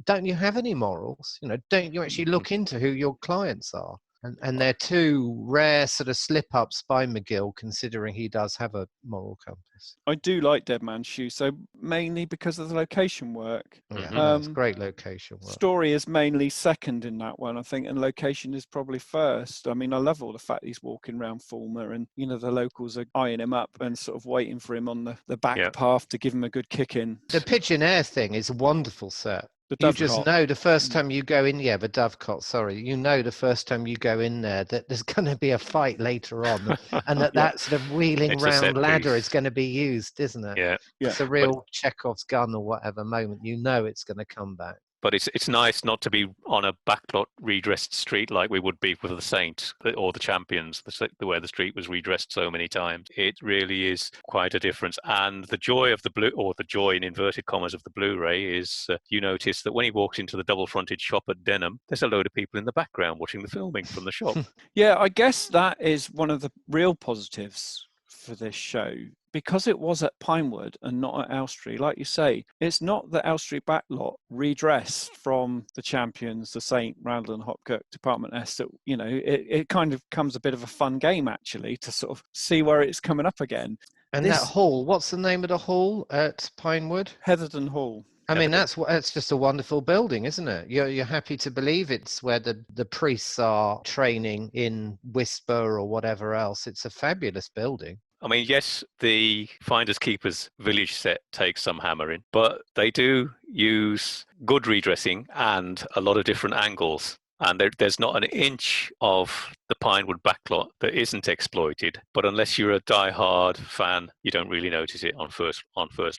don't you have any morals? Don't you actually look into who your clients are? And they're two rare sort of slip-ups by McGill, considering he does have a moral compass. I do like Dead Man's Shoes, so mainly because of the location work. Yeah, it's great location work. Story is mainly second in that one, I think, and location is probably first. I mean, I love all the fact he's walking around Fulmer and, the locals are eyeing him up and sort of waiting for him on the back path to give him a good kick in. The Pigeon Air thing is a wonderful set. You just dovecot. know the first time you go in, the dovecot, sorry. You know the first time you go in there that there's going to be a fight later on, and that Yeah. that sort of wheeling It's a set round ladder piece. is going to be used, isn't it? Yeah. Yeah. It's a But real Chekhov's gun or whatever moment. You know it's going to come back. But it's nice not to be on a backlot redressed street like we would be with the Saint or the Champions, where the street was redressed so many times. It really is quite a difference. And the joy of the joy in inverted commas of the Blu-ray is you notice that when he walks into the double-fronted shop at Denham, there's a load of people in the background watching the filming from the shop. Yeah, I guess that is one of the real positives for this show. Because it was at Pinewood and not at Elstree, like you say, it's not the Elstree backlot redressed from the Champions, the Saint, Randall and Hopkirk, Department S. That, it kind of becomes a bit of a fun game, actually, to sort of see where it's coming up again. And that hall, what's the name of the hall at Pinewood? Heatherton Hall. I mean, that's just a wonderful building, isn't it? You're happy to believe it's where the priests are training in Whisper or whatever else. It's a fabulous building. I mean, yes, the Finders Keepers village set takes some hammering, but they do use good redressing and a lot of different angles. And there's not an inch of the Pinewood backlot that isn't exploited. But unless you're a die-hard fan, you don't really notice it on first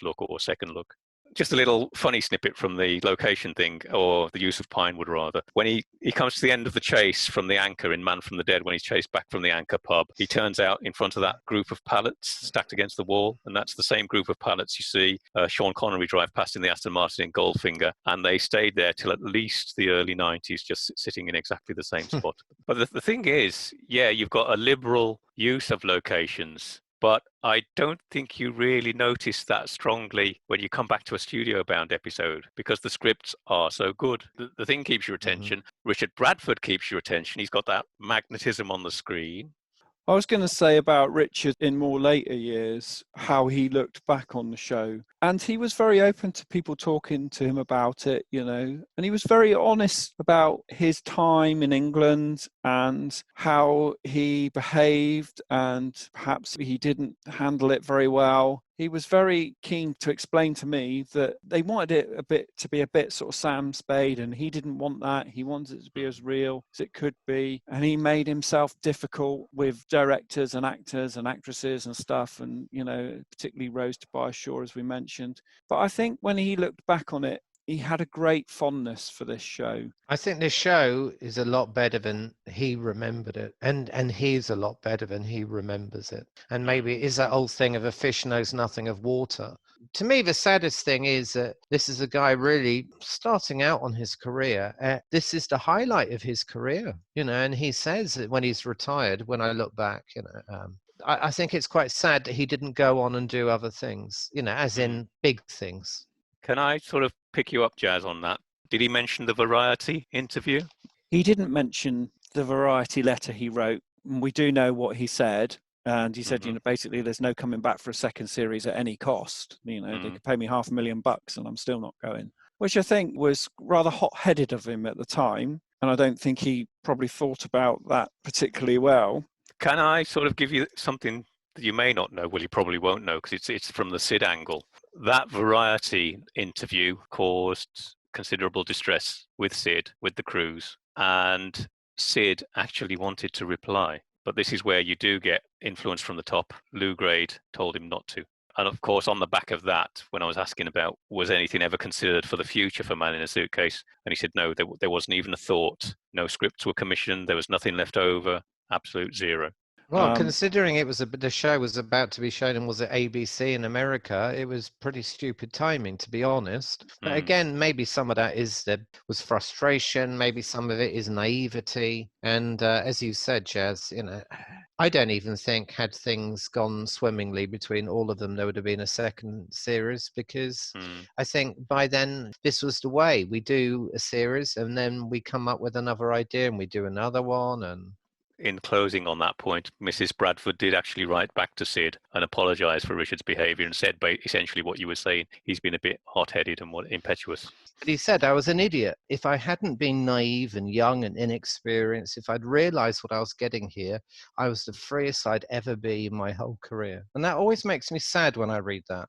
look or second look. Just a little funny snippet from the location thing, or the use of Pinewood rather. When he comes to the end of the chase from the Anchor in Man from the Dead, when he's chased back from the Anchor pub, he turns out in front of that group of pallets stacked against the wall, and that's the same group of pallets you see Sean Connery drive past in the Aston Martin in Goldfinger, and they stayed there till at least the early 90s, just sitting in exactly the same spot. But the thing is, you've got a liberal use of locations, but I don't think you really notice that strongly when you come back to a studio-bound episode, because the scripts are so good. The thing keeps your attention. Mm-hmm. Richard Bradford keeps your attention. He's got that magnetism on the screen. I was going to say about Richard in more later years, how he looked back on the show. And he was very open to people talking to him about it, and he was very honest about his time in England and how he behaved, and perhaps he didn't handle it very well. He was very keen to explain to me that they wanted it to be a bit sort of Sam Spade, and he didn't want that. He wanted it to be as real as it could be. And he made himself difficult with directors and actors and actresses and stuff, and, particularly Rose Tobias Shaw, as we mentioned. But I think when he looked back on it, he had a great fondness for this show. I think this show is a lot better than he remembered it. And he's a lot better than he remembers it. And maybe it is that old thing of a fish knows nothing of water. To me, the saddest thing is that this is a guy really starting out on his career. This is the highlight of his career, and he says that when he's retired, when I look back, I think it's quite sad that he didn't go on and do other things, as in big things. Can I sort of pick you up, Jazz, on that? Did he mention the Variety interview? He didn't mention the Variety letter he wrote. We do know what he said. And he said, basically, there's no coming back for a second series at any cost. They could pay me $500,000 and I'm still not going. Which I think was rather hot-headed of him at the time. And I don't think he probably thought about that particularly well. Can I sort of give you something that you may not know? Well, you probably won't know because it's from the Sid angle. That Variety interview caused considerable distress with Sid, with the crews, and Sid actually wanted to reply. But this is where you do get influence from the top. Lou Grade told him not to. And of course, on the back of that, when I was asking about, was anything ever considered for the future for Man in a Suitcase? And he said, no, there wasn't even a thought. No scripts were commissioned. There was nothing left over. Absolute zero. Well, considering the show was about to be shown and was at ABC in America, it was pretty stupid timing, to be honest. But again, maybe some of that was frustration. Maybe some of it is naivety. And as you said, Jazz, I don't even think had things gone swimmingly between all of them, there would have been a second series, because I think by then this was the way. We do a series and then we come up with another idea and we do another one. And in closing on that point, Mrs. Bradford did actually write back to Sid and apologise for Richard's behaviour and said essentially what you were saying. He's been a bit hot-headed and impetuous. But he said, I was an idiot. If I hadn't been naive and young and inexperienced, if I'd realised what I was getting here, I was the freest I'd ever be in my whole career. And that always makes me sad when I read that.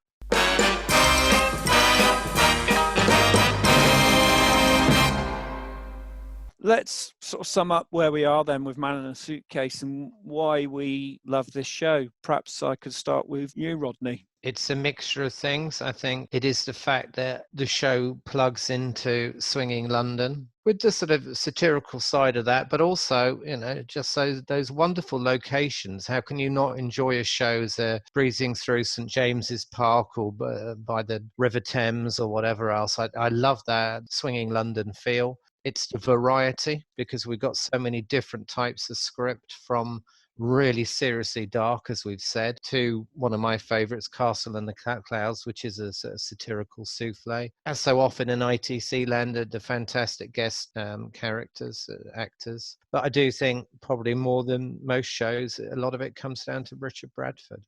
Let's sort of sum up where we are then with Man in a Suitcase and why we love this show. Perhaps I could start with you, Rodney. It's a mixture of things. I think it is the fact that the show plugs into swinging London with the sort of satirical side of that, but also, just those wonderful locations. How can you not enjoy a show as they're breezing through St James's Park or by the River Thames or whatever else? I love that swinging London feel. It's the variety, because we've got so many different types of script, from really seriously dark, as we've said, to one of my favorites, Castle and the Clouds, which is a satirical souffle. As so often in ITC landed the fantastic guest characters, actors. But I do think probably more than most shows, a lot of it comes down to Richard Bradford.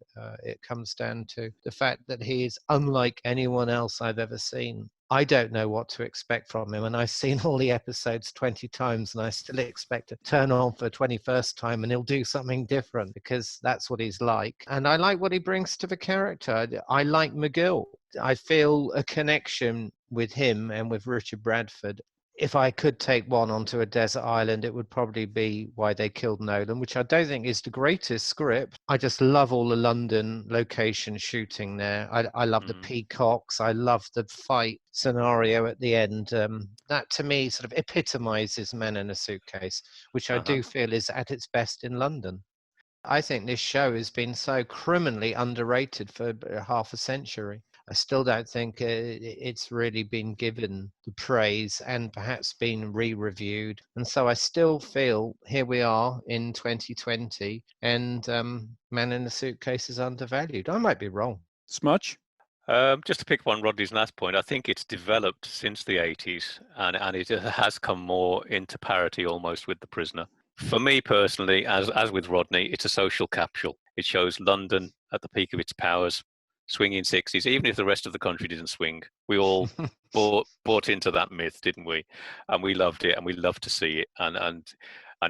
It comes down to the fact that he is unlike anyone else I've ever seen. I don't know what to expect from him, and I've seen all the episodes 20 times, and I still expect to turn on for the 21st time and he'll do something different, because that's what he's like. And I like what he brings to the character. I like McGill. I feel a connection with him and with Richard Bradford. If I could take one onto a desert island, it would probably be Why They Killed Nolan, which I don't think is the greatest script. I just love all the London location shooting there. I love the peacocks. I love the fight scenario at the end. That to me sort of epitomizes Man in a Suitcase, which I do feel is at its best in London. I think this show has been so criminally underrated for half a century. I still don't think it's really been given the praise and perhaps been re-reviewed. And so I still feel here we are in 2020 and Man in a Suitcase is undervalued. I might be wrong. Smudge? Just to pick up on Rodney's last point, I think it's developed since the 80s and it has come more into parity almost with The Prisoner. For me personally, as with Rodney, it's a social capsule. It shows London at the peak of its powers, swinging 60s, even if the rest of the country didn't swing. We all bought into that myth, didn't we? And we loved it, and we love to see it. And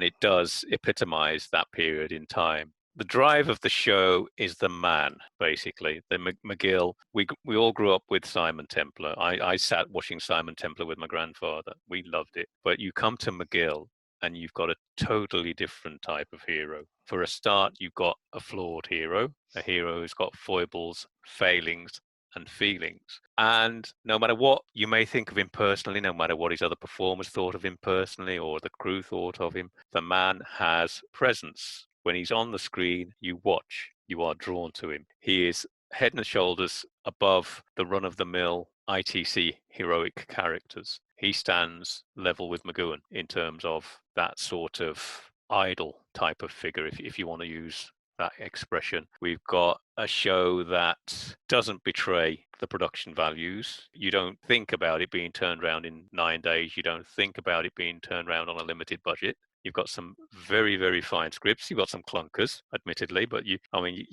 it does epitomize that period in time. The drive of the show is the man, basically. The McGill. We all grew up with Simon Templar. I sat watching Simon Templar with my grandfather. We loved it. But you come to McGill, and you've got a totally different type of hero. For a start, you've got a flawed hero, a hero who's got foibles, failings, and feelings. And no matter what you may think of him personally, no matter what his other performers thought of him personally or the crew thought of him, the man has presence. When he's on the screen, you watch, you are drawn to him. He is head and shoulders above the run-of-the-mill ITC heroic characters. He stands level with McGowan in terms of that sort of idol type of figure, if you want to use that expression. We've got a show that doesn't betray the production values. You don't think about it being turned around in 9 days. You don't think about it being turned around on a limited budget. You've got some very, very fine scripts. You've got some clunkers, admittedly, but you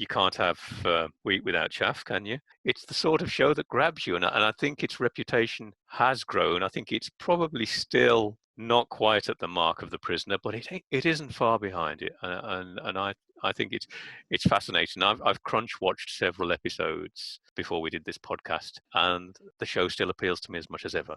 can't have wheat without chaff, can you? It's the sort of show that grabs you, and I think its reputation has grown. I think it's probably still not quite at the mark of The Prisoner, but it isn't far behind it, and I think it's fascinating. I've crunch watched several episodes before we did this podcast, and the show still appeals to me as much as ever.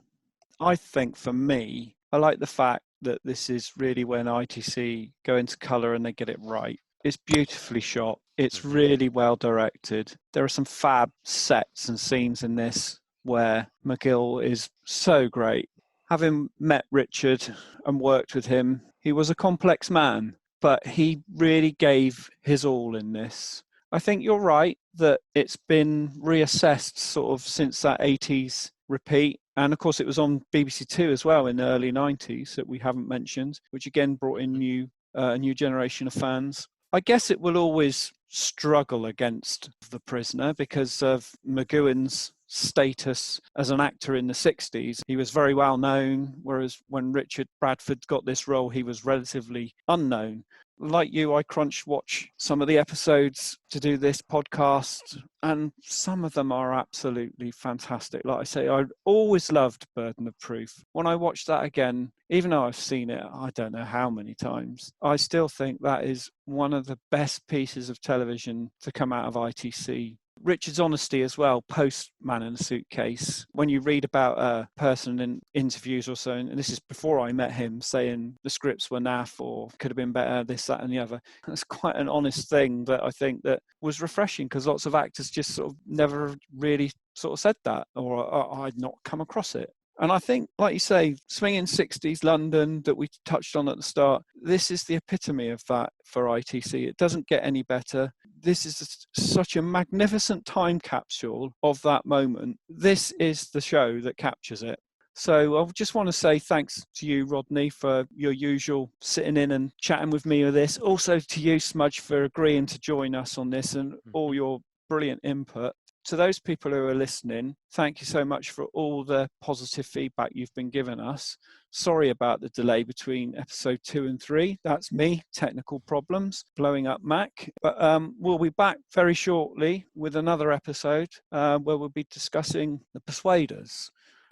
I think for me, I like the fact that this is really when ITC go into colour and they get it right. It's beautifully shot. It's really well directed. There are some fab sets and scenes in this where McGill is so great. Having met Richard and worked with him, he was a complex man, but he really gave his all in this. I think you're right that it's been reassessed sort of since that 80s repeat. And of course, it was on BBC Two as well in the early 90s that we haven't mentioned, which again brought in a new generation of fans. I guess it will always struggle against The Prisoner because of McGowan's status as an actor in the 60s. He was very well known, whereas when Richard Bradford got this role, he was relatively unknown. Like you, I crunch watch some of the episodes to do this podcast, and some of them are absolutely fantastic. Like I say, I always loved Burden of Proof. When I watched that again, even though I've seen it, I don't know how many times, I still think that is one of the best pieces of television to come out of ITC. Richard's honesty as well, post Man in a Suitcase. When you read about a person in interviews or so, and this is before I met him, saying the scripts were naff or could have been better, this, that, and the other. That's quite an honest thing that I think that was refreshing, because lots of actors just sort of never really sort of said that, or I'd not come across it. And I think, like you say, swinging 60s London that we touched on at the start, this is the epitome of that for ITC. It doesn't get any better. This is such a magnificent time capsule of that moment. This is the show that captures it. So I just want to say thanks to you, Rodney, for your usual sitting in and chatting with me with this. Also to you, Samujh, for agreeing to join us on this and all your brilliant input. To those people who are listening, thank you so much for all the positive feedback you've been giving us. Sorry about the delay between episode 2 and 3. That's me, technical problems, blowing up Mac. But we'll be back very shortly with another episode where we'll be discussing The Persuaders.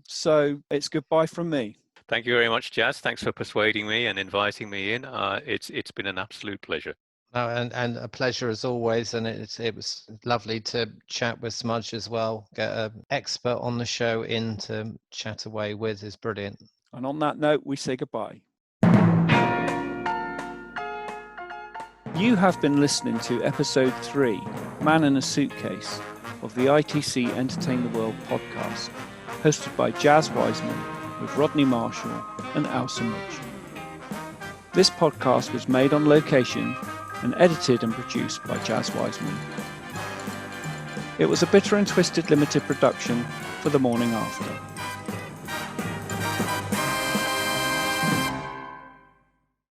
So it's goodbye from me. Thank you very much, Jaz. Thanks for persuading me and inviting me in. It's been an absolute pleasure. Oh, and a pleasure as always, and it was lovely to chat with Samujh as well. Get an expert on the show in to chat away with is brilliant. And on that note, we say goodbye. You have been listening to episode 3, Man in a Suitcase, of the ITC Entertain the World podcast, hosted by Jaz Wiseman with Rodney Marshall and Samujh. This podcast was made on location and edited and produced by Jaz Wiseman. It was a Bitter and Twisted limited production for The Morning After.